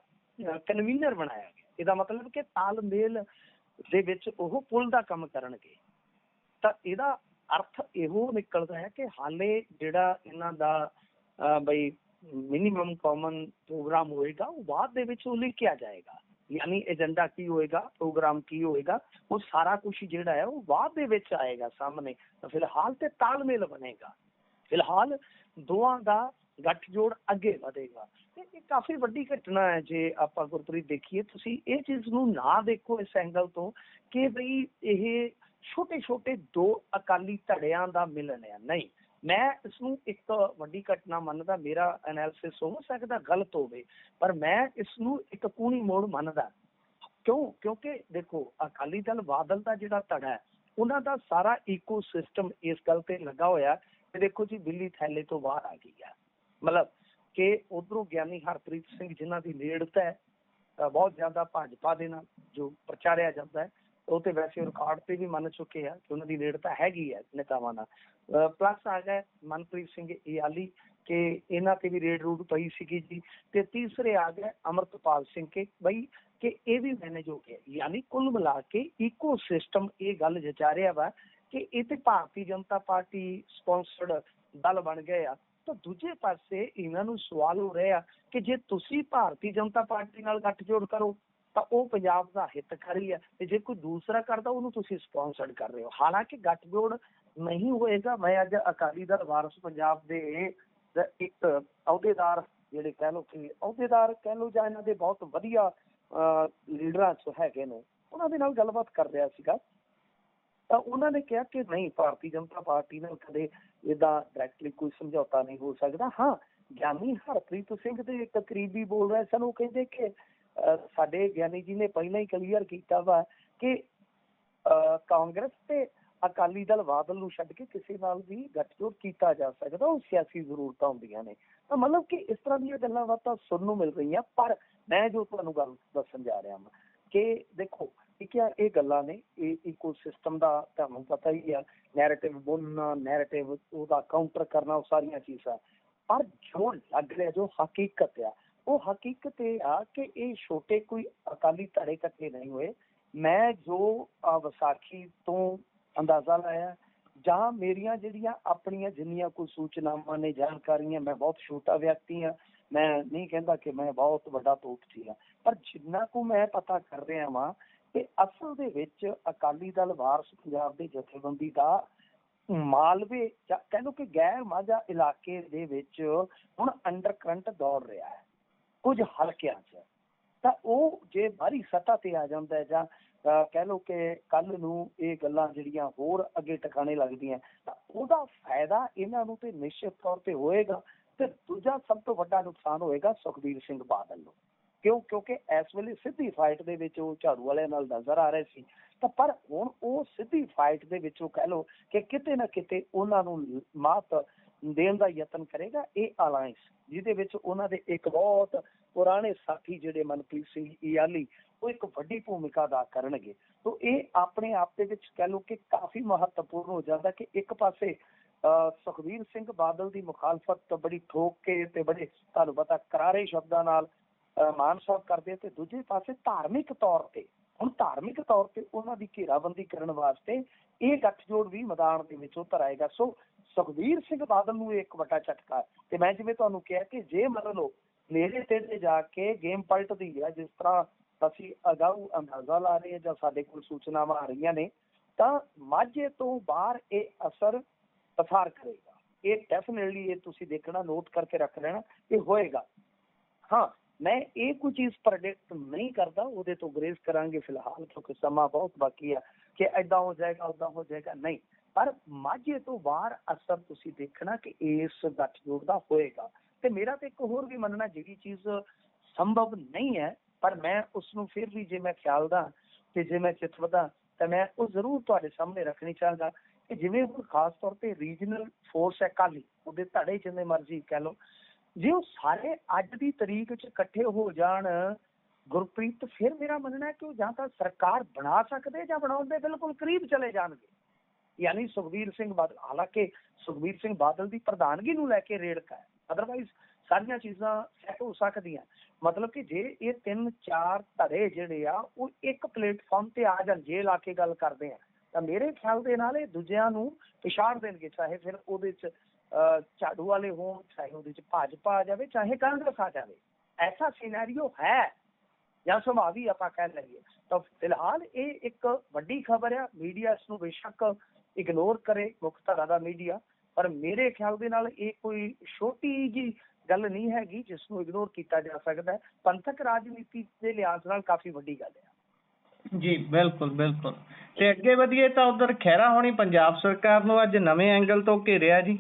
ਕਨਵੀਨਰ ਬਣਾਇਆ ਗਿਆ। ਇਹਦਾ ਮਤਲਬ ਕਿ ਤਾਲਮੇਲ ਦੇ ਵਿੱਚ ਉਹ ਪੁਲ ਦਾ ਕੰਮ ਕਰਨਗੇ। ਤਾਂ ਇਹਦਾ ਅਰਥ ਇਹੋ ਨਿਕਲਦਾ ਹੈ ਕਿ ਹਾਲੇ ਜਿਹੜਾ ਇਹਨਾਂ ਦਾ ਬਈ ਮਿਨੀਮਮ ਕਾਮਨ ਪ੍ਰੋਗਰਾਮ ਹੋਏਗਾ ਉਹ ਬਾਅਦ ਦੇ ਵਿੱਚ ਉਲੀਕਿਆ ਜਾਏਗਾ। ਯਾਨੀ ਏਜੰਡਾ ਕੀ ਹੋਏਗਾ, ਪ੍ਰੋਗਰਾਮ ਕੀ ਹੋਏਗਾ, ਉਹ ਸਾਰਾ ਕੁਝ ਜਿਹੜਾ ਹੈ ਉਹ ਬਾਅਦ ਦੇ ਵਿੱਚ ਆਏਗਾ ਸਾਹਮਣੇ। ਤਾਂ ਫਿਲਹਾਲ ਤੇ ਤਾਲਮੇਲ ਬਣੇਗਾ, ਫਿਲਹਾਲ ਦੋਵਾਂ ਦਾ ਗੱਠਜੋੜ ਅੱਗੇ ਵਧੇਗਾ। ਇਹ ਕਾਫੀ ਵੱਡੀ ਘਟਨਾ ਹੈ ਜੇ ਆਪਾਂ ਗੁਰਪ੍ਰੀਤ ਦੇਖੀਏ। ਤੁਸੀਂ ਇਹ ਚੀਜ਼ ਨੂੰ ਨਾ ਦੇਖੋ ਇਸ ਐਂਗਲ ਤੋਂ ਕਿ ਬਈ ਇਹ ਛੋਟੇ ਛੋਟੇ ਦੋ ਅਕਾਲੀ ਧੜਿਆਂ ਦਾ ਮਿਲਣ ਆ, ਨਹੀਂ। ਮੈਂ ਇਸਨੂੰ ਇੱਕ ਵੱਡੀ ਘਟਨਾ ਮੰਨਦਾ। ਮੇਰਾ ਐਨਾਲਿਸਿਸ ਹੋ ਸਕਦਾ ਗਲਤ ਹੋਵੇ, ਪਰ ਮੈਂ ਇਸਨੂੰ ਇੱਕ ਕੂਣੀ ਮੋੜ ਮੰਨਦਾ। ਕਿਉਂਕਿ ਦੇਖੋ ਅਕਾਲੀ ਦਲ ਬਾਦਲ ਦਾ ਜਿਹੜਾ ਧੜਾ ਹੈ ਉਹਨਾਂ ਦਾ ਸਾਰਾ ਈਕੋ ਸਿਸਟਮ ਇਸ ਗੱਲ ਤੇ ਲੱਗਾ ਹੋਇਆ ਕਿ ਦੇਖੋ ਜੀ ਦਿੱਲੀ ਥੈਲੇ ਤੋਂ ਬਾਹਰ ਆ ਗਈ ਹੈ। ਮਤਲਬ ਕਿ ਉਧਰੋਂ ਗਿਆਨੀ ਹਰਪ੍ਰੀਤ ਸਿੰਘ ਜਿਨ੍ਹਾਂ ਦੀ ਨੇੜਤਾ ਹੈ ਬਹੁਤ ਜ਼ਿਆਦਾ ਭਾਜਪਾ ਦੇ ਨਾਲ ਜੋ ਪ੍ਰਚਾਰਿਆ ਜਾਂਦਾ ਹੈ, ਉਹ ਤੇ ਵੈਸੇ ਰਿਕਾਰਡ ਤੇ ਵੀ ਮੰਨ ਚੁੱਕੇ ਆ ਕਿ ਉਹਨਾਂ ਦੀ ਨੇੜਤਾ ਹੈਗੀ ਹੈ ਨੇਤਾਵਾਂ ਨਾਲ। ਪਲੱਸ ਆ ਗਿਆ ਮਨਪ੍ਰੀਤ ਸਿੰਘ ਇਆਲੀ ਕਿ ਇਹਨਾਂ ਤੇ ਵੀ ਰੇਡ ਰੂਡ ਪਈ ਸੀਗੀ ਜੀ। ਤੇ ਤੀਸਰੇ ਆ ਗਿਆ ਅਮਰਤਪਾਲ ਸਿੰਘ ਕੇ ਬਈ ਕਿ ਇਹ ਵੀ ਮੈਨੇਜ ਹੋ ਗਿਆ। ਯਾਨੀ ਕੁੱਲ ਮਿਲਾ ਕੇ ਈਕੋ ਸਿਸਟਮ ਇਹ ਗੱਲ ਜਚਾ ਰਿਹਾ ਵਾ ਕਿ ਇਹ ਤੇ ਭਾਰਤੀ ਜਨਤਾ ਪਾਰਟੀ ਸਪਾਂਸਰਡ ਦਲ ਬਣ ਗਏ ਆ, ਤਾਂ ਦੂਜੇ ਪਾਸੇ ਇਹਨਾਂ ਨੂੰ ਸਵਾਲ ਹੋ ਰਿਹਾ ਕਿ ਜੇ ਤੁਸੀਂ ਭਾਰਤੀ ਜਨਤਾ ਪਾਰਟੀ ਨਾਲ ਗੱਠਜੋੜ ਕਰੋ ਤਾਂ ਉਹ ਪੰਜਾਬ ਦਾ ਹਿੱਤਕਾਰੀ ਹੈ, ਤੇ ਜੇ ਕੋਈ ਦੂਸਰਾ ਕਰਦਾ ਉਹਨੂੰ ਤੁਸੀਂ ਸਪਾਂਸਰਡ ਕਰ ਰਹੇ ਹੋ। ਹਾਲਾਂਕਿ ਗੱਠਜੋੜ ਨਹੀਂ ਹੋਏਗਾ। ਮੈਂ ਅੱਜ ਅਕਾਲੀ ਦਲ ਵਾਰਸ ਪੰਜਾਬ ਦੇ ਇੱਕ ਅਹੁਦੇਦਾਰ, ਜਿਹੜੇ ਕਹਿ ਲਓ ਕਿ ਅਹੁਦੇਦਾਰ ਕਹਿ ਲਓ ਜਾਂ ਇਹਨਾਂ ਦੇ ਬਹੁਤ ਵਧੀਆ ਲੀਡਰਾਂ 'ਚ ਹੈਗੇ ਨੇ, ਉਹਨਾਂ ਦੇ ਨਾਲ ਗੱਲਬਾਤ ਕਰ ਰਿਹਾ ਸੀਗਾ, ਤਾਂ ਉਹਨਾਂ ਨੇ ਕਿਹਾ ਕਿ ਨਹੀਂ, ਭਾਰਤੀ ਜਨਤਾ ਪਾਰਟੀ ਨਾਲ ਕਦੇ ਏਦਾਂ ਡਾਇਰੈਕਟਲੀ ਕੋਈ ਸਮਝੌਤਾ ਨਹੀਂ ਹੋ ਸਕਦਾ। ਹਾਂ, ਗਿਆਨੀ ਹਰਪ੍ਰੀਤ ਸਿੰਘ ਦੇ ਇੱਕ ਕਰੀਬੀ ਬੋਲ ਰਹੇ ਸਨ, ਉਹ ਕਹਿੰਦੇ ਕਿ ਸਾਡੇ ਗਿਆਨੀ ਜੀ ਨੇ ਪਹਿਲਾਂ ਹੀ ਕਲੀਅਰ ਕੀਤਾ ਵਾ ਕਿ ਕਾਂਗਰਸ ਤੇ ਅਕਾਲੀ ਦਲ ਬਾਦਲ ਨੂੰ ਛੱਡ ਕੇ ਕਿਸੇ ਨਾਲ ਵੀ ਗੱਠਜੋੜ ਕੀਤਾ ਜਾ ਸਕਦਾ, ਉਹ ਸਿਆਸੀ ਜ਼ਰੂਰਤਾਂ ਹੁੰਦੀਆਂ ਨੇ। ਤਾਂ ਮਤਲਬ ਕਿ ਇਸ ਤਰ੍ਹਾਂ ਦੀਆਂ ਗੱਲਾਂ ਬਾਤਾਂ ਸੁਣਨ ਨੂੰ ਮਿਲ ਰਹੀਆਂ। ਪਰ ਮੈਂ ਜੋ ਤੁਹਾਨੂੰ ਗੱਲ ਦੱਸਣ ਜਾ ਰਿਹਾ ਹਾਂ ਕਿ ਦੇਖੋ, ਠੀਕ ਹੈ, ਇਹ ਗੱਲਾਂ ਨੇ, ਇਹ ਇਕੋ ਸਿਸਟਮ ਦਾ ਤੁਹਾਨੂੰ ਪਤਾ ਹੀ ਆ, ਨੈਰੇਟਿਵ ਬੋਲਣਾ, ਨੈਰੇਟਿਵ ਉਹਦਾ ਕਾਊਂਟਰ ਕਰਨਾ, ਉਹ ਸਾਰੀਆਂ ਚੀਜ਼ਾਂ। ਪਰ ਜੋ ਲੱਗ ਰਿਹਾ, ਜੋ ਹਕੀਕਤ ਆ, ਉਹ ਹਕੀਕਤ ਇਹ ਆ ਕਿ ਇਹ ਛੋਟੇ ਕੋਈ ਅਕਾਲੀ ਧੜੇ ਇਕੱਠੇ ਨਹੀਂ ਹੋਏ। ਮੈਂ ਜੋ ਵਿਸਾਖੀ ਤੋਂ ਅੰਦਾਜ਼ਾ ਲਾਇਆ, ਜਾਂ ਮੇਰੀਆਂ ਜਿਹੜੀਆਂ ਆਪਣੀਆਂ ਜਿੰਨੀਆਂ ਕੋਈ ਸੂਚਨਾਵਾਂ ਨੇ, ਜਾਣਕਾਰੀਆਂ, ਮੈਂ ਬਹੁਤ ਛੋਟਾ ਵਿਅਕਤੀ ਹਾਂ, ਮੈਂ ਨਹੀਂ ਕਹਿੰਦਾ ਕਿ ਮੈਂ ਬਹੁਤ ਵੱਡਾ ਤੋਪਚੀ ਹਾਂ, ਪਰ ਜਿੰਨਾ ਕੁ ਮੈਂ ਪਤਾ ਕਰ ਰਿਹਾ ਵਾਂ ਕਿ ਅਸਲ ਦੇ ਵਿੱਚ ਅਕਾਲੀ ਦਲ ਵਾਰਸ ਪੰਜਾਬ ਦੇ ਜਥੇਬੰਦੀ ਦਾ ਮਾਲਵੇ ਜਾਂ ਕਹਿ ਲਓ ਕਿ ਗੈਰ ਮਾਝਾ ਇਲਾਕੇ ਦੇ ਵਿੱਚ ਹੁਣ ਅੰਡਰ ਕਰੰਟ ਦੌੜ ਰਿਹਾ ਹੈ ਕੁਝ ਹਲਕਿਆਂ 'ਚ। ਤਾਂ ਉਹ ਜੇ ਬਾਹਰੀ ਸਤ੍ਹਾ ਤੇ ਆ ਜਾਂਦਾ ਹੈ, ਜਾਂ ਕਹਿ ਲਓ ਕਿ ਕੱਲ ਨੂੰ ਇਹ ਗੱਲਾਂ ਜਿਹੜੀਆਂ ਹੋਰ ਅੱਗੇ ਟਿਕਾਣੇ ਲੱਗਦੀਆਂ, ਤਾਂ ਉਹਦਾ ਫਾਇਦਾ ਇਹਨਾਂ ਨੂੰ ਤੇ ਨਿਸ਼ਚਿਤ ਤੌਰ ਤੇ ਹੋਏਗਾ। ਤੇ ਦੂਜਾ ਸਭ ਤੋਂ ਵੱਡਾ ਨੁਕਸਾਨ ਹੋਏਗਾ ਸੁਖਬੀਰ ਸਿੰਘ ਬਾਦਲ ਨੂੰ। ਕਿਉਂਕਿ ਇਸ ਵੇਲੇ ਸਿੱਧੀ ਫਾਈਟ ਦੇ ਵਿੱਚ ਉਹ ਝਾੜੂ ਵਾਲਿਆਂ ਨਾਲ ਨਜ਼ਰ ਆ ਰਹੇ ਸੀ, ਤਾਂ ਪਰ ਹੁਣ ਉਹ ਸਿੱਧੀ ਫਾਈਟ ਦੇ ਵਿੱਚੋਂ ਕਹਿ ਲਓ ਕਿ ਕਿਤੇ ਨਾ ਕਿਤੇ ਉਹਨਾਂ ਨੂੰ ਮਾਤ ਦੇਣ ਦਾ ਯਤਨ ਕਰੇਗਾ ਇਹ ਅਲਾਇੰਸ, ਜਿਹਦੇ ਵਿੱਚ ਉਹਨਾਂ ਦੇ ਇੱਕ ਬਹੁਤ ਪੁਰਾਣੇ ਸਾਥੀ ਜਿਹੜੇ ਮਨਪ੍ਰੀਤ ਸਿੰਘ ਇਆਲੀ, ਉਹ ਇੱਕ ਵੱਡੀ ਭੂਮਿਕਾ ਅਦਾ ਕਰਨਗੇ। ਤੋ ਇਹ ਆਪਣੇ ਆਪ ਦੇ ਵਿੱਚ ਕਹਿ ਲਓ ਕਿ ਕਾਫੀ ਮਹੱਤਵਪੂਰਨ ਹੋ ਜਾਂਦਾ ਕਿ ਇੱਕ ਪਾਸੇ ਸੁਖਬੀਰ ਸਿੰਘ ਬਾਦਲ ਦੀ ਮੁਖਾਲਫਤ ਬੜੀ ਠੋਕ ਕੇ ਤੇ ਬੜੇ ਤੁਹਾਨੂੰ ਪਤਾ ਕਰਾਰੇ ਸ਼ਬਦਾਂ ਨਾਲ ਮਾਨ ਸਾਹਿਬ ਕਰਦੇ, ਤੇ ਦੂਜੇ ਪਾਸੇ ਧਾਰਮਿਕ ਤੌਰ ਤੇ ਉਹਨਾਂ ਦੀ ਘੇਰਾਬੰਦੀ ਕਰਨ ਵਾਸਤੇ ਇਹ ਗੱਠਜੋੜ ਵੀ ਮੈਦਾਨ ਦੇ ਵਿੱਚ ਉਤਰ ਆਏਗਾ। ਸੋ ਸੁਖਬੀਰ ਸਿੰਘ ਬਾਦਲ ਨੂੰ ਇੱਕ ਵੱਡਾ ਝਟਕਾ। ਤੇ ਮੈਂ ਜਿਵੇਂ ਤੁਹਾਨੂੰ ਕਿਹਾ ਕਿ ਜੇ ਮੰਨ ਲਓ ਨੇੜੇ ਤੇੜੇ ਜਾ ਕੇ ਗੇਮ ਪਲਟਦੀ ਹੈ, ਜਿਸ ਤਰ੍ਹਾਂ ਅਸੀਂ ਅਗਾਊ ਅੰਦਾਜ਼ਾ ਲਾ ਰਹੇ ਹਾਂ ਜਾਂ ਸਾਡੇ ਕੋਲ ਸੂਚਨਾਵਾਂ ਆ ਰਹੀਆਂ ਨੇ, ਤਾਂ ਮਾਝੇ ਤੋਂ ਬਾਹਰ ਇਹ ਅਸਰ ਪਸਾਰ ਕਰੇਗਾ। ਇਹ ਡੈਫੀਨੇਟਲੀ, ਇਹ ਤੁਸੀਂ ਦੇਖਣਾ, ਨੋਟ ਕਰਕੇ ਰੱਖ ਲੈਣਾ, ਇਹ ਹੋਏਗਾ। ਹਾਂ, ਮੈਂ ਇਹ ਕੋਈ ਚੀਜ਼ ਪ੍ਰੈਡਿਕਟ ਨਹੀਂ ਕਰਦਾ, ਉਹਦੇ ਤੋਂ ਗਰੇਜ਼ ਕਰਾਂਗੇ ਫਿਲਹਾਲ, ਕਿਉਂਕਿ ਸਮਾਂ ਬਹੁਤ ਬਾਕੀ ਆ ਕਿ ਏਦਾਂ ਹੋ ਜਾਏਗਾ, ਓਦਾਂ ਹੋ ਜਾਏਗਾ, ਨਹੀਂ। ਪਰ ਮਾਝੇ ਤੋਂ ਬਾਹਰ ਅਸਰ ਤੁਸੀਂ ਦੇਖਣਾ ਕਿ ਇਸ ਗੱਠਜੋੜ ਦਾ ਹੋਏਗਾ। ਤੇ ਮੇਰਾ ਤੇ ਇੱਕ ਹੋਰ ਵੀ ਮੰਨਣਾ, ਜਿਹੜੀ ਚੀਜ਼ ਸੰਭਵ ਨਹੀਂ ਹੈ ਪਰ ਮੈਂ ਉਸਨੂੰ ਫਿਰ ਵੀ ਜੇ ਮੈਂ ਖਿਆਲ ਦਾ ਤੇ ਜੇ ਮੈਂ ਚਿਤਵਦਾ, ਤਾਂ ਮੈਂ ਉਹ ਜ਼ਰੂਰ ਤੁਹਾਡੇ ਸਾਹਮਣੇ ਰੱਖਣੀ ਚਾਹਾਂਗਾ ਕਿ ਜਿਵੇਂ ਹੁਣ ਖਾਸ ਤੌਰ ਤੇ ਰੀਜਨਲ ਫੋਰਸ ਹੈ ਅਕਾਲੀ, ਉਹਦੇ ਧੜੇ ਜਿੰਨੇ ਮਰਜ਼ੀ ਕਹਿ ਲਓ, ਜੇ ਉਹ ਸਾਰੇ ਅੱਜ ਦੀ ਤਰੀਕ 'ਚ ਇਕੱਠੇ ਹੋ ਜਾਣ ਗੁਰਪ੍ਰੀਤ, ਫਿਰ ਮੇਰਾ ਮੰਨਣਾ ਹੈ ਕਿ ਉਹ ਜਾਂ ਤਾਂ ਸਰਕਾਰ ਬਣਾ ਸਕਦੇ ਜਾਂ ਬਣਾਉਣ ਦੇ ਬਿਲਕੁਲ ਕਰੀਬ ਚਲੇ ਜਾਣਗੇ। ਯਾਨੀ ਸੁਖਬੀਰ ਸਿੰਘ ਬਾਦਲ, ਹਾਲਾਂਕਿ ਸੁਖਬੀਰ ਸਿੰਘ ਬਾਦਲ ਦੀ ਪ੍ਰਧਾਨਗੀ ਨੂੰ ਲੈ ਕੇ ਰੇੜਕਾ ਹੈ, ਅਦਰਵਾਈਜ਼ ਸਾਰੀਆਂ ਚੀਜ਼ਾਂ ਸੈੱਟ ਹੋ ਸਕਦੀਆਂ। ਮਤਲਬ ਕਿ ਜੇ ਇਹ 3-4 ਧੜੇ ਜਿਹੜੇ ਆ ਉਹ ਇੱਕ ਪਲੇਟਫਾਰਮ ਤੇ ਆ ਜਾਣ, ਜੇ ਲਾ ਕੇ ਗੱਲ ਕਰਦੇ ਆ, ਤਾਂ ਮੇਰੇ ਖਿਆਲ ਦੇ ਨਾਲ ਇਹ ਦੂਜਿਆਂ ਨੂੰ ਪਛਾੜ ਦੇਣਗੇ, ਚਾਹੇ ਫਿਰ ਉਹਦੇ 'ਚ ਝਾੜੂ ਵਾਲੇ ਹੋਣ, ਚਾਹੇ ਉਹਦੇ 'ਚ ਭਾਜਪਾ ਆ ਜਾਵੇ, ਚਾਹੇ ਕਾਂਗਰਸ ਆ ਜਾਵੇ। ਐਸਾ ਸਿਨੈਰੀਓ ਹੈ ਜਾਂ ਸੰਭਾਵੀ ਆਪਾਂ ਕਹਿ ਲਈਏ। ਤਾਂ ਫਿਲਹਾਲ ਇਹ ਇੱਕ ਵੱਡੀ ਖਬਰ ਆ। ਮੀਡੀਆ ਇਸ ਨੂੰ ਬੇਸ਼ੱਕ ਇਗਨੋਰ ਕਰੇ, ਮੁੱਖ ਧਾਰਾ ਦਾ ਮੀਡੀਆ, ਪਰ ਮੇਰੇ ਖਿਆਲ ਦੇ ਨਾਲ ਇਹ ਕੋਈ ਛੋਟੀ ਜਿਹੀ ਗੱਲ ਨਹੀਂ ਹੈਗੀ ਜਿਸ ਨੂੰ ਇਗਨੋਰ ਕੀਤਾ ਜਾ ਸਕਦਾ ਹੈ। ਪੰਥਕ ਰਾਜਨੀਤੀ ਦੇ ਲਿਹਾਜ਼ ਨਾਲ ਕਾਫੀ ਵੱਡੀ ਗੱਲ ਹੈ। ਜੀ ਬਿਲਕੁਲ ਬਿਲਕੁਲ। ਤੇ ਅੱਗੇ ਵਧੀਏ ਤਾਂ ਉਧਰ ਖਹਿਰਾ ਹੋਣੀ ਪੰਜਾਬ ਸਰਕਾਰ ਨੂੰ ਅੱਜ ਨਵੇਂ ਐਂਗਲ ਤੋਂ ਘੇਰਿਆ ਜੀ।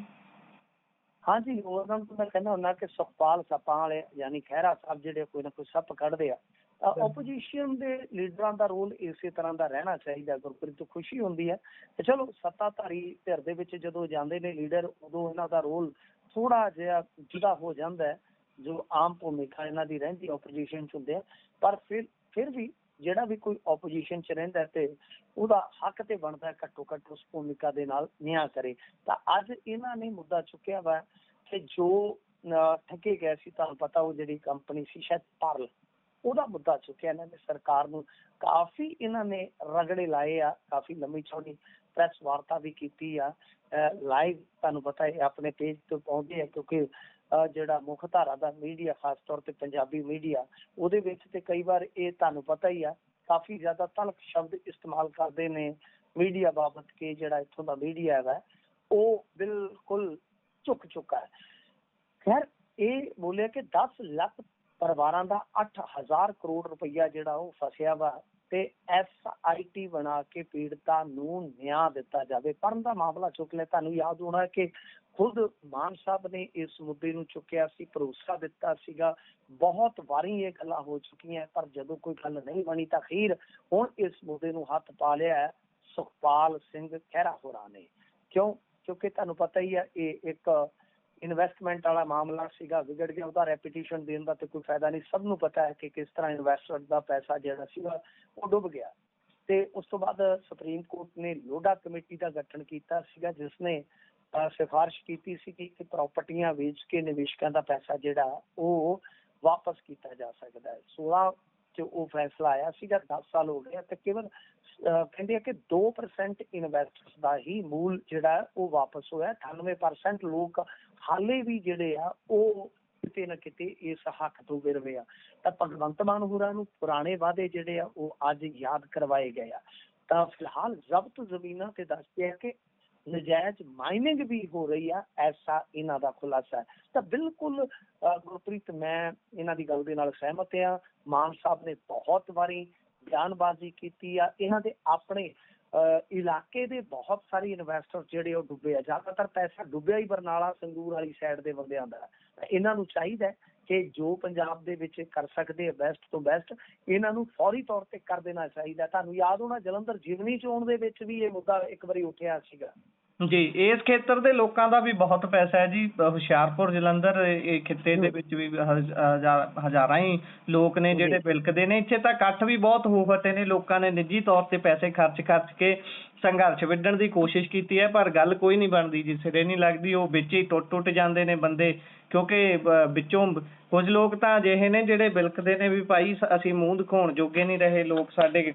ਹਾਂਜੀ, ਉਹਨਾਂ ਨੂੰ ਮੈਂ ਕਹਿੰਦਾ ਹੁੰਦਾ ਕਿ ਸੁਖਪਾਲ ਸੱਪਾਂ ਵਾਲੇ ਯਾਨੀ ਖਹਿਰਾ ਸਾਹਿਬ ਜਿਹੜੇ ਕੋਈ ਨਾ ਕੋਈ ਸੱਪ ਕੱਢਦੇ ਆ। ਓਪੋਜੀਸ਼ਨ ਦੇ ਲੀਡਰਾਂ ਦਾ ਰੋਲ ਇਸੇ ਤਰ੍ਹਾਂ ਦਾ ਰਹਿਣਾ ਚਾਹੀਦਾ। ਗੁਰਪ੍ਰੀਤ ਤੋਂ ਖੁਸ਼ੀ ਹੁੰਦੀ ਹੈ ਤੇ ਚਲੋ ਸੱਤਾਧਾਰੀ ਧਿਰ ਦੇ ਵਿੱਚ ਜਦੋਂ ਜਾਂਦੇ ਨੇ ਲੀਡਰ, ਉਦੋਂ ਇਹਨਾਂ ਦਾ ਰੋਲ ਥੋੜਾ ਜਿਹਾ ਜੁਦਾ ਹੋ ਜਾਂਦਾ ਹੈ, ਜੋ ਆਮ ਭੂਮਿਕਾ ਇਹਨਾਂ ਦੀ ਰਹਿੰਦੀ ਓਪੋਜੀਸ਼ਨ 'ਚ ਹੁੰਦੇ ਆ। ਪਰ ਫਿਰ ਵੀ ਜਿਹੜਾ ਵੀ ਕੋਈ ਓਪੋਜੀਸ਼ਨ 'ਚ ਰਹਿੰਦਾ ਤੇ ਉਹਦਾ ਹੱਕ ਤੇ ਬਣਦਾ ਘੱਟੋ ਘੱਟ ਉਸ ਭੂਮਿਕਾ ਦੇ ਨਾਲ ਨਿਆਂ ਕਰੇ। ਤਾਂ ਅੱਜ ਇਹਨਾਂ ਨੇ ਮੁੱਦਾ ਚੁੱਕਿਆ ਵਾ ਕਿ ਜੋ ਠੱਗੇ ਗਏ ਸੀ, ਤੁਹਾਨੂੰ ਪਤਾ ਉਹ ਜਿਹੜੀ ਕੰਪਨੀ ਸੀ ਸ਼ਾਇਦ ਪਾਰਲ, ਉਹਦਾ ਮੁੱਦਾ ਚੁੱਕਿਆ ਇਹਨਾਂ ਨੇ ਸਰਕਾਰ ਨੂੰ। ਕਾਫੀ ਇਹਨਾਂ ਨੇ ਰਗੜੇ ਲਾਏ ਆ, ਕਾਫੀ ਲੰਮੀ ਚੌੜੀ ਪ੍ਰੈਸ ਵਾਰਤਾ ਵੀ ਕੀਤੀ ਆ, ਲਾਈਵ ਤੁਹਾਨੂੰ ਪਤਾ ਹੈ ਆਪਣੇ ਪੇਜ ਤੋਂ ਪਾਉਂਦੇ ਆ, ਕਿਉਂਕਿ ਜਿਹੜਾ ਮੁੱਖ ਧਾਰਾ ਦਾ ਮੀਡੀਆ, ਖਾਸ ਤੌਰ ਤੇ ਪੰਜਾਬੀ ਮੀਡੀਆ, ਉਹਦੇ ਵਿੱਚ ਤੇ ਕਈ ਵਾਰ ਇਹ ਤੁਹਾਨੂੰ ਪਤਾ ਹੀ ਆ ਕਾਫੀ ਜ਼ਿਆਦਾ ਤਲਖ ਸ਼ਬਦ ਇਸਤੇਮਾਲ ਕਰਦੇ ਨੇ ਮੀਡੀਆ ਬਾਬਤ, ਕਿ ਜਿਹੜਾ ਇੱਥੋਂ ਦਾ ਮੀਡੀਆ ਹੈਗਾ ਉਹ ਬਿਲਕੁਲ ਝੁਕ ਚੁੱਕਾ ਹੈ। ਖੈਰ ਇਹ ਬੋਲਿਆ ਕਿ 10 ਲੱਖ ਪਰਿਵਾਰਾਂ ਦਾ 8,000 ਕਰੋੜ ਰੁਪਈਆ ਜਿਹੜਾ ਉਹ ਫਸਿਆ ਵਾ, ਤੇ SIT ਬਣਾ ਕੇ ਪੀੜਤਾਂ ਨੂੰ ਨਿਆਂ ਦਿੱਤਾ ਜਾਵੇ। ਪੜ੍ਹਨ ਦਾ ਮਾਮਲਾ ਚੁੱਕ ਲਿਆ। ਤੁਹਾਨੂੰ ਯਾਦ ਹੋਣਾ ਕਿ ਖੁਦ ਮਾਨ ਸਾਹਿਬ ਨੇ ਇਸ ਮੁੱਦੇ ਨੂੰ ਚੁੱਕਿਆ ਸੀ, ਭਰੋਸਾ ਦਿੱਤਾ ਸੀਗਾ। ਬਹੁਤ ਵਾਰੀ ਇਹ ਗੱਲਾਂ ਹੋ ਚੁੱਕੀਆਂ, ਪਰ ਜਦੋਂ ਕੋਈ ਗੱਲ ਨਹੀਂ ਬਣੀ ਤਾਂ ਅਖੀਰ ਹੁਣ ਇਸ ਮੁੱਦੇ ਨੂੰ ਹੱਥ ਪਾ ਲਿਆ ਹੈ ਸੁਖਪਾਲ ਸਿੰਘ ਖਹਿਰਾ ਹੋਰਾਂ ਨੇ। ਕਿਉਂਕਿ ਤੁਹਾਨੂੰ ਪਤਾ ਹੀ ਹੈ ਇਹ ਇੱਕ ਇਨਵੈਸਟਮੈਂਟ ਵਾਲਾ ਮਾਮਲਾ ਸੀਗਾ, ਵਿਗੜ ਗਿਆ। ਉਹਦਾ ਰੈਪੂਟੇਸ਼ਨ ਦੇਣ ਦਾ ਤੇ ਕੋਈ ਫਾਇਦਾ ਨਹੀਂ। ਸਭ ਨੂੰ ਪਤਾ ਹੈ ਕਿ ਕਿਸ ਤਰ੍ਹਾਂ ਇਨਵੈਸਟਰ ਦਾ ਪੈਸਾ ਜਿਹੜਾ ਸੀਗਾ ਉਹ ਡੁੱਬ ਗਿਆ। ਤੇ ਉਸ ਤੋਂ ਬਾਅਦ ਸੁਪਰੀਮ ਕੋਰਟ ਨੇ ਲੋਢਾ ਕਮੇਟੀ ਦਾ ਗਠਨ ਕੀਤਾ ਸੀਗਾ, ਜਿਸ ਨੇ ਸਿਫਾਰਿਸ਼ ਕੀਤੀ ਸੀ ਕਿ ਪ੍ਰਾਪਰਟੀਆਂ ਵੇਚ ਕੇ ਨਿਵੇਸ਼ਕਾਂ ਦਾ ਪੈਸਾ ਜਿਹੜਾ ਉਹ ਵਾਪਸ ਕੀਤਾ ਜਾ ਸਕਦਾ ਹੈ। 16 ਚ ਉਹ ਫੈਸਲਾ ਆਇਆ ਸੀਗਾ, 10 ਸਾਲ ਹੋ ਗਏ ਤੇ ਕੇਵਲ ਕਹਿੰਦੇ ਆ ਕਿ 2% ਇਨਵੈਸਟਰਸ ਦਾ ਹੀ ਮੂਲ ਜਿਹੜਾ ਉਹ ਵਾਪਸ ਹੋਇਆ। 98% ਲੋਕ ਹਾਲੇ ਵੀ ਜਿਹੜੇ ਆ ਉਹ ਕਿਤੇ ਨਾ ਕਿਤੇ ਇਸ ਹੱਕ ਤੋਂ ਵਿਰਵੇ ਆ। ਤਾਂ ਭਗਵੰਤ ਮਾਨ ਹੋਰਾਂ ਨੂੰ ਪੁਰਾਣੇ ਵਾਅਦੇ ਜਿਹੜੇ ਆ ਉਹ ਅੱਜ ਯਾਦ ਕਰਵਾਏ ਗਏ ਆ। ਤਾਂ ਫਿਲਹਾਲ ਜ਼ਬਤ ਜ਼ਮੀਨਾਂ ਤੇ ਦੱਸਦੇ ਆ ਕਿ ਨਜਾਇਜ਼ ਮਾਈਨਿੰਗ ਵੀ ਹੋ ਰਹੀ ਆ, ਐਸਾ ਇਹਨਾਂ ਦਾ ਖੁਲਾਸਾ ਹੈ। ਤਾਂ ਬਿਲਕੁਲ ਗੁਰਪ੍ਰੀਤ, ਮੈਂ ਇਹਨਾਂ ਦੀ ਗੱਲ ਦੇ ਨਾਲ ਸਹਿਮਤ ਆ। ਮਾਨ ਸਾਹਿਬ ਨੇ ਬਹੁਤ ਵਾਰੀ ਬਿਆਨਬਾਜ਼ੀ ਕੀਤੀ ਆ। ਇਹਨਾਂ ਦੇ ਆਪਣੇ ਇਲਾਕੇ ਦੇ ਬਹੁਤ ਸਾਰੇ ਇਨਵੈਸਟਰ ਜਿਹੜੇ ਉਹ ਡੁੱਬੇ ਆ। ਜ਼ਿਆਦਾਤਰ ਪੈਸਾ ਡੁੱਬਿਆ ਹੀ ਬਰਨਾਲਾ ਸੰਗਰੂਰ ਵਾਲੀ ਸਾਈਡ ਦੇ ਬੰਦਿਆਂ ਦਾ। ਇਹਨਾਂ ਨੂੰ ਚਾਹੀਦਾ ਕਿ ਜੋ ਪੰਜਾਬ ਦੇ ਵਿੱਚ ਕਰ ਸਕਦੇ ਆ ਬੈਸਟ ਤੋਂ ਬੈਸਟ, ਇਹਨਾਂ ਨੂੰ ਫੌਰੀ ਤੌਰ ਤੇ ਕਰ ਦੇਣਾ ਚਾਹੀਦਾ। ਤੁਹਾਨੂੰ ਯਾਦ ਹੋਣਾ ਜਲੰਧਰ ਜਿਮਨੀ ਚੋਣ ਦੇ ਵਿੱਚ ਵੀ ਇਹ ਮੁੱਦਾ ਇੱਕ ਵਾਰੀ ਉੱਠਿਆ ਸੀਗਾ। ਜੀ, ਇਸ ਖੇਤਰ ਦੇ ਲੋਕਾਂ ਦਾ ਵੀ ਬਹੁਤ ਪੈਸਾ ਹੈ ਜੀ। ਹੁਸ਼ਿਆਰਪੁਰ, ਜਲੰਧਰ, ਇਹ ਖਿੱਤੇ ਦੇ ਵਿੱਚ ਵੀ ਹਜ਼ਾਰਾਂ ਹੀ ਲੋਕ ਨੇ ਜਿਹੜੇ ਬਿਲਕਦੇ ਨੇ। ਇੱਥੇ ਤਾਂ ਇਕੱਠ ਵੀ ਬਹੁਤ ਹੋ ਹਟੇ ਨੇ। ਲੋਕਾਂ ਨੇ ਨਿੱਜੀ ਤੌਰ ਤੇ ਪੈਸੇ ਖਰਚ ਕੇ ਸੰਘਰਸ਼ ਵਿੱਢਣ ਦੀ ਕੋਸ਼ਿਸ਼ ਕੀਤੀ ਹੈ, ਪਰ ਗੱਲ ਕੋਈ ਨਹੀਂ ਬਣਦੀ ਜੀ, ਸਿਰੇ ਨਹੀਂ ਲੱਗਦੀ। ਉਹ ਵਿੱਚ ਹੀ ਟੁੱਟ ਜਾਂਦੇ ਨੇ ਬੰਦੇ, ਕਿਉਂਕਿ ਵਿੱਚੋਂ ਕੁਝ ਲੋਕ ਤਾਂ ਅਜਿਹੇ ਨੇ ਜਿਹੜੇ ਬਿਲਕਦੇ ਨੇ ਵੀ ਭਾਈ ਅਸੀਂ ਮੂੰਹ ਦਿਖਾਉਣ ਜੋਗੇ ਨਹੀਂ ਰਹੇ। ਲੋਕ ਸਾਡੇ,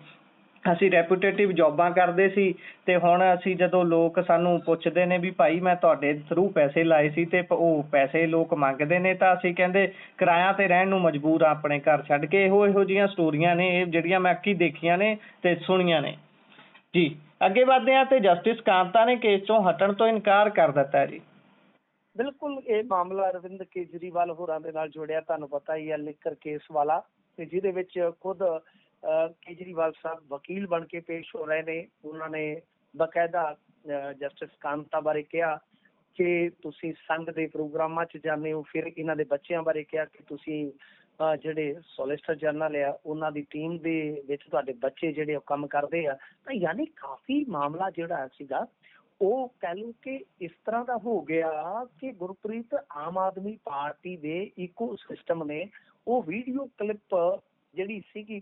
ਅਸੀਂ ਰੈਪੂਟੇਟਿਵ ਜੌਬਾਂ ਕਰਦੇ ਸੀ ਤੇ ਹੁਣ ਅਸੀਂ ਜਦੋਂ ਲੋਕ ਸਾਨੂੰ ਪੁੱਛਦੇ ਨੇ ਵੀ ਭਾਈ ਮੈਂ ਤੁਹਾਡੇ ਥਰੂ ਪੈਸੇ ਲਾਏ ਸੀ ਤੇ ਉਹ ਪੈਸੇ ਲੋਕ ਮੰਗਦੇ ਨੇ, ਤਾਂ ਅਸੀਂ ਕਹਿੰਦੇ ਕਿਰਾਇਆ ਤੇ ਰਹਿਣ ਨੂੰ ਮਜਬੂਰ ਆ ਆਪਣੇ ਘਰ ਛੱਡ ਕੇ। ਇਹੋ ਜਿਹੀਆਂ ਸਟੋਰੀਆਂ ਨੇ ਇਹ ਜਿਹੜੀਆਂ ਮੈਂ ਅੱਖੀਂ ਦੇਖੀਆਂ ਨੇ ਤੇ ਸੁਣੀਆਂ ਨੇ ਜੀ। ਅੱਗੇ ਵਧਦੇ ਹਾਂ ਤੇ ਜਸਟਿਸ ਕਾਂਤਾ ਨੇ ਕੇਸ ਤੋਂ ਹਟਣ ਤੋਂ ਇਨਕਾਰ ਕਰ ਦਿੱਤਾ ਜੀ। ਬਿਲਕੁਲ, ਇਹ ਮਾਮਲਾ ਅਰਵਿੰਦ ਕੇਜਰੀਵਾਲ ਹੋਰਾਂ ਦੇ ਨਾਲ ਜੁੜਿਆ। ਤੁਹਾਨੂੰ ਪਤਾ ਹੀ ਹੈ ਲਿਕਰ ਕੇਸ ਵਾਲਾ, ਤੇ ਜਿਹਦੇ ਵਿੱਚ ਖੁਦ ਕੇਜਰੀਵਾਲ ਸਾਹਿਬ ਵਕੀਲ ਬਣ ਕੇ ਪੇਸ਼ ਹੋ ਰਹੇ ਨੇ। ਉਹਨਾਂ ਨੇ ਬਕਾਇਦਾ ਜਸਟਿਸ ਕਾਂਤਾ ਬਾਰੇ ਕਿਹਾ ਕਿ ਤੁਸੀਂ ਸੰਘ ਦੇ ਪ੍ਰੋਗਰਾਮਾਂ 'ਚ ਜਾਂਦੇ ਹੋ। ਫਿਰ ਇਹਨਾਂ ਦੇ ਬੱਚਿਆਂ ਬਾਰੇ ਕਿਹਾ ਕਿ ਤੁਸੀਂ ਜਿਹੜੇ ਸੋਲਿਸਿਟਰ ਜਨਰਲ ਆ ਉਹਨਾਂ ਦੀ ਟੀਮ ਦੇ ਵਿੱਚ ਤੁਹਾਡੇ ਬੱਚੇ ਜਿਹੜੇ ਉਹ ਕੰਮ ਕਰਦੇ ਆ। ਤਾਂ ਯਾਨੀ ਕਾਫੀ ਮਾਮਲਾ ਜਿਹੜਾ ਸੀਗਾ ਉਹ ਕਹਿ ਲਓ ਕਿ ਇਸ ਤਰ੍ਹਾਂ ਦਾ ਹੋ ਗਿਆ ਕਿ ਗੁਰਪ੍ਰੀਤ ਆਮ ਆਦਮੀ ਪਾਰਟੀ ਦੇ ਇਕੋ ਸਿਸਟਮ ਨੇ ਉਹ ਵੀਡੀਓ ਕਲਿੱਪ ਜਿਹੜੀ ਸੀਗੀ,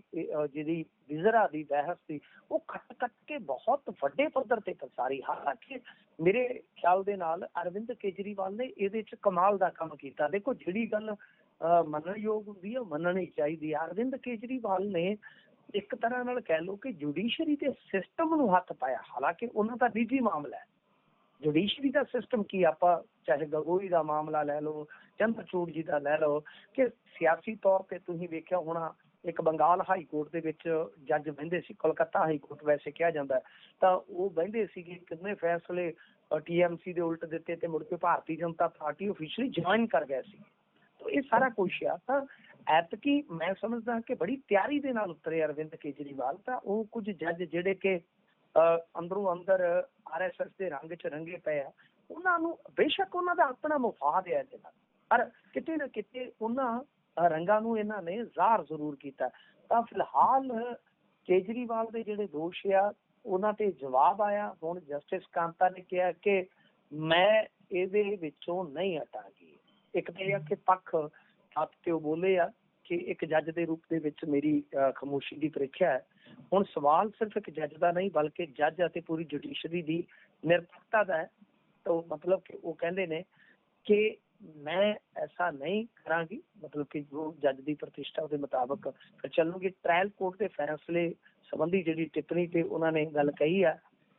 ਜਿਹੜੀ ਵਿਜ਼ਰਾ ਦੀ ਬਹਿਸ ਸੀ, ਉਹ ਕੱਟ ਕੇ ਬਹੁਤ ਵੱਡੇ ਪੱਧਰ ਤੇ ਪ੍ਰਸਾਰੀ। ਹਾਲਾਂਕਿ ਮੇਰੇ ਖਿਆਲ ਦੇ ਨਾਲ ਅਰਵਿੰਦ ਕੇਜਰੀਵਾਲ ਨੇ ਇਹਦੇ 'ਚ ਕਮਾਲ ਦਾ ਕੰਮ ਕੀਤਾ। ਦੇਖੋ, ਜਿਹੜੀ ਗੱਲ ਮੰਨਣਯੋਗ ਹੁੰਦੀ ਹੈ ਉਹ ਮੰਨਣੀ ਚਾਹੀਦੀ ਹੈ। ਅਰਵਿੰਦ ਕੇਜਰੀਵਾਲ ਨੇ ਇੱਕ ਤਰ੍ਹਾਂ ਨਾਲ ਕਹਿ ਲਓ ਕਿ ਜੁਡੀਸ਼ਰੀ ਦੇ ਸਿਸਟਮ ਨੂੰ ਹੱਥ ਪਾਇਆ। ਹਾਲਾਂਕਿ ਉਹਨਾਂ ਦਾ ਨਿੱਜੀ ਮਾਮਲਾ ਹੈ। ਜੁਡੀਸ਼ਰੀ ਦਾ ਸਿਸਟਮ ਕੀ, ਆਪਾਂ ਚਾਹੇ ਗਗੋਈ ਦਾ ਮਾਮਲਾ ਲੈ ਲਓ, ਚੰਦਰਚੂੜ ਜੀ ਦਾ ਲੈ ਲਓ, ਕਿ ਸਿਆਸੀ ਤੌਰ ਤੇ ਤੁਸੀਂ ਵੇਖਿਆ ਹੋਣਾ ਇੱਕ ਬੰਗਾਲ ਹਾਈ ਕੋਰਟ ਦੇ ਵਿੱਚ ਜੱਜ ਬਹਿੰਦੇ ਸੀ, ਕੋਲਕਾਤਾ ਹਾਈ ਕੋਰਟ ਵੈਸੇ ਕਿਹਾ ਜਾਂਦਾ, ਤਾਂ ਉਹ ਬਹਿੰਦੇ ਸੀਗੇ। ਕਿੰਨੇ ਫੈਸਲੇ TMC ਦੇ ਉਲਟ ਦਿੱਤੇ ਤੇ ਮੁੜ ਕੇ Bharatiya Janata party officially join ਕਰ ਗਏ ਸੀ। ਤਾਂ ਇਹ ਸਾਰਾ ਕੁਛ ਆ। ਤਾਂ ਐਤਕੀ ਮੈਂ ਸਮਝਦਾ ਕਿ ਬੜੀ ਤਿਆਰੀ ਦੇ ਨਾਲ ਉਤਰੇ ਅਰਵਿੰਦ ਕੇਜਰੀਵਾਲ। ਤਾਂ ਉਹ ਕੁਝ ਜੱਜ ਜਿਹੜੇ ਕਿ ਅੰਦਰੋਂ ਅੰਦਰ RSS ਦੇ ਰੰਗ 'ਚ ਰੰਗੇ ਪਏ ਆ, ਉਹਨਾਂ ਨੂੰ ਬੇਸ਼ੱਕ ਉਹਨਾਂ ਦਾ ਆਪਣਾ ਮੁਫਾਦ ਹੈ ਇਹਦੇ ਨਾਲ, ਪਰ ਕਿਤੇ ਨਾ ਕਿਤੇ ਉਹਨਾਂ ਰੰਗਾਂ ਨੂੰ ਇਹਨਾਂ ਨੇ ਜ਼ਾਹਰ ਜ਼ਰੂਰ ਕੀਤਾ। ਤਾਂ ਫਿਲਹਾਲ ਕੇਜਰੀਵਾਲ ਦੇ ਜਿਹੜੇ ਦੋਸ਼ ਆ ਉਹਨਾਂ ਤੇ ਜਵਾਬ ਆਇਆ। ਹੁਣ ਜਸਟਿਸ ਕਾਂਤਾ ਨੇ ਕਿਹਾ ਕਿ ਮੈਂ ਇਹਦੇ ਵਿੱਚੋਂ ਨਹੀਂ ਹਟਾਂਗੀ। ਇੱਕ ਤਾਂ ਇਹ ਆ ਕਿ ਪੱਖ ਹੱਥ ਤੇ ਉਹ ਬੋਲੇ ਆ ਕਿ ਇੱਕ ਜੱਜ ਦੇ ਰੂਪ ਦੇ ਵਿੱਚ ਮੇਰੀ ਖਾਮੋਸ਼ੀ ਦੀ ਪ੍ਰੀਖਿਆ ਹੈ। ਹੁਣ ਸਵਾਲ ਸਿਰਫ ਇੱਕ ਜੱਜ ਦਾ ਨਹੀਂ ਬਲਕਿ ਜੱਜ ਅਤੇ ਪੂਰੀ ਜੁਡੀਸ਼ਰੀ ਦੀ ਨਿਰਪੱਖਤਾ ਦਾ ਹੈ। ਤਾਂ ਮਤਲਬ ਕਿ ਉਹ ਕਹਿੰਦੇ ਨੇ ਕਿ मैं ऐसा नहीं करांगी, मतलब कि जो जज की प्रतिष्ठा के मुताबिक फिर चलूंगी। ट्रायल कोर्ट के फैसले संबंधी जी टिप्पणी ते उन्होंने गल कही है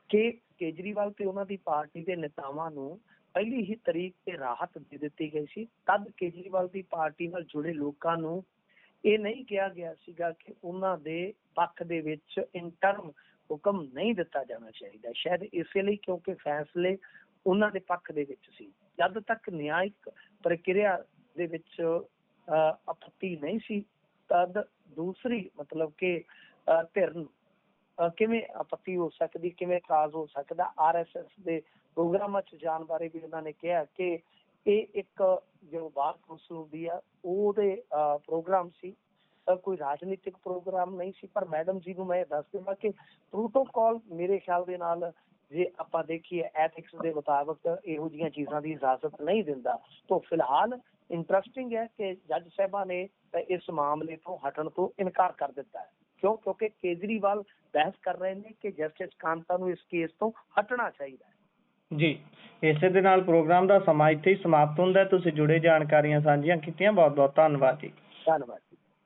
कि केजरीवाल ते उन्हों की पार्टी के नेतावां नूं पहली ही तरीक ते राहत दे दी गई सी। तद केजरीवाल की पार्टी नाल जुड़े लोकां नूं ये नहीं कहा गया सीगा कि उन्हां दे पक्ष दे विच इंटरम हुक्म नहीं दिता जाना चाहिए, शायद इसलिए क्योंकि फैसले उन्हां दे पक्ष दे विच सी। जद तक न्यायिक प्रक्रिया दे विच आपत्ति नहीं सी तद दूसरी मतलब कि धिर नूं किवें आपत्ति हो सकती, किवें इतराज हो सकता। RSS दे प्रोग्रामां च जाण बारे भी उन्होंने कहा कि ये एक जो बार कौंसल हुंदी आ ਉਹਦੇ प्रोग्राम सी, कोई राजनीतिक प्रोग्राम नहीं सी। पर मैडम जी ਨੂੰ मैं दस देवां कि प्रोटोकॉल मेरे ख्याल दे नाल जे ਆਪਾਂ देखिए एथिक्स ਦੇ ਮੁਤਾਬਕ ਇਹੋ ਜਿਹੀਆਂ ਚੀਜ਼ਾਂ ਦੀ ਇਜਾਜ਼ਤ नहीं ਦਿੰਦਾ। तो फिलहाल इंटरेस्टिंग है कि जज साहबा ने इस मामले तो हटण तो इनकार कर दिता है। क्यों? क्योंकि केजरीवाल बहस कर रहे हैं कि जस्टिस कांता ਨੂੰ इस केस तो हटना चाहिए है। ਜੀ, ਇਸੇ ਦੇ ਨਾਲ ਪ੍ਰੋਗਰਾਮ ਦਾ ਸਮਾਂ ਇੱਥੇ ਹੀ ਸਮਾਪਤ ਹੁੰਦਾ ਹੈ। ਤੁਸੀਂ ਜੁੜੇ ਜਾਣਕਾਰੀਆਂ ਸਾਂਝੀਆਂ ਕੀਤੀਆਂ, ਬਹੁਤ ਬਹੁਤ ਧੰਨਵਾਦ ਜੀ। धन्यवाद।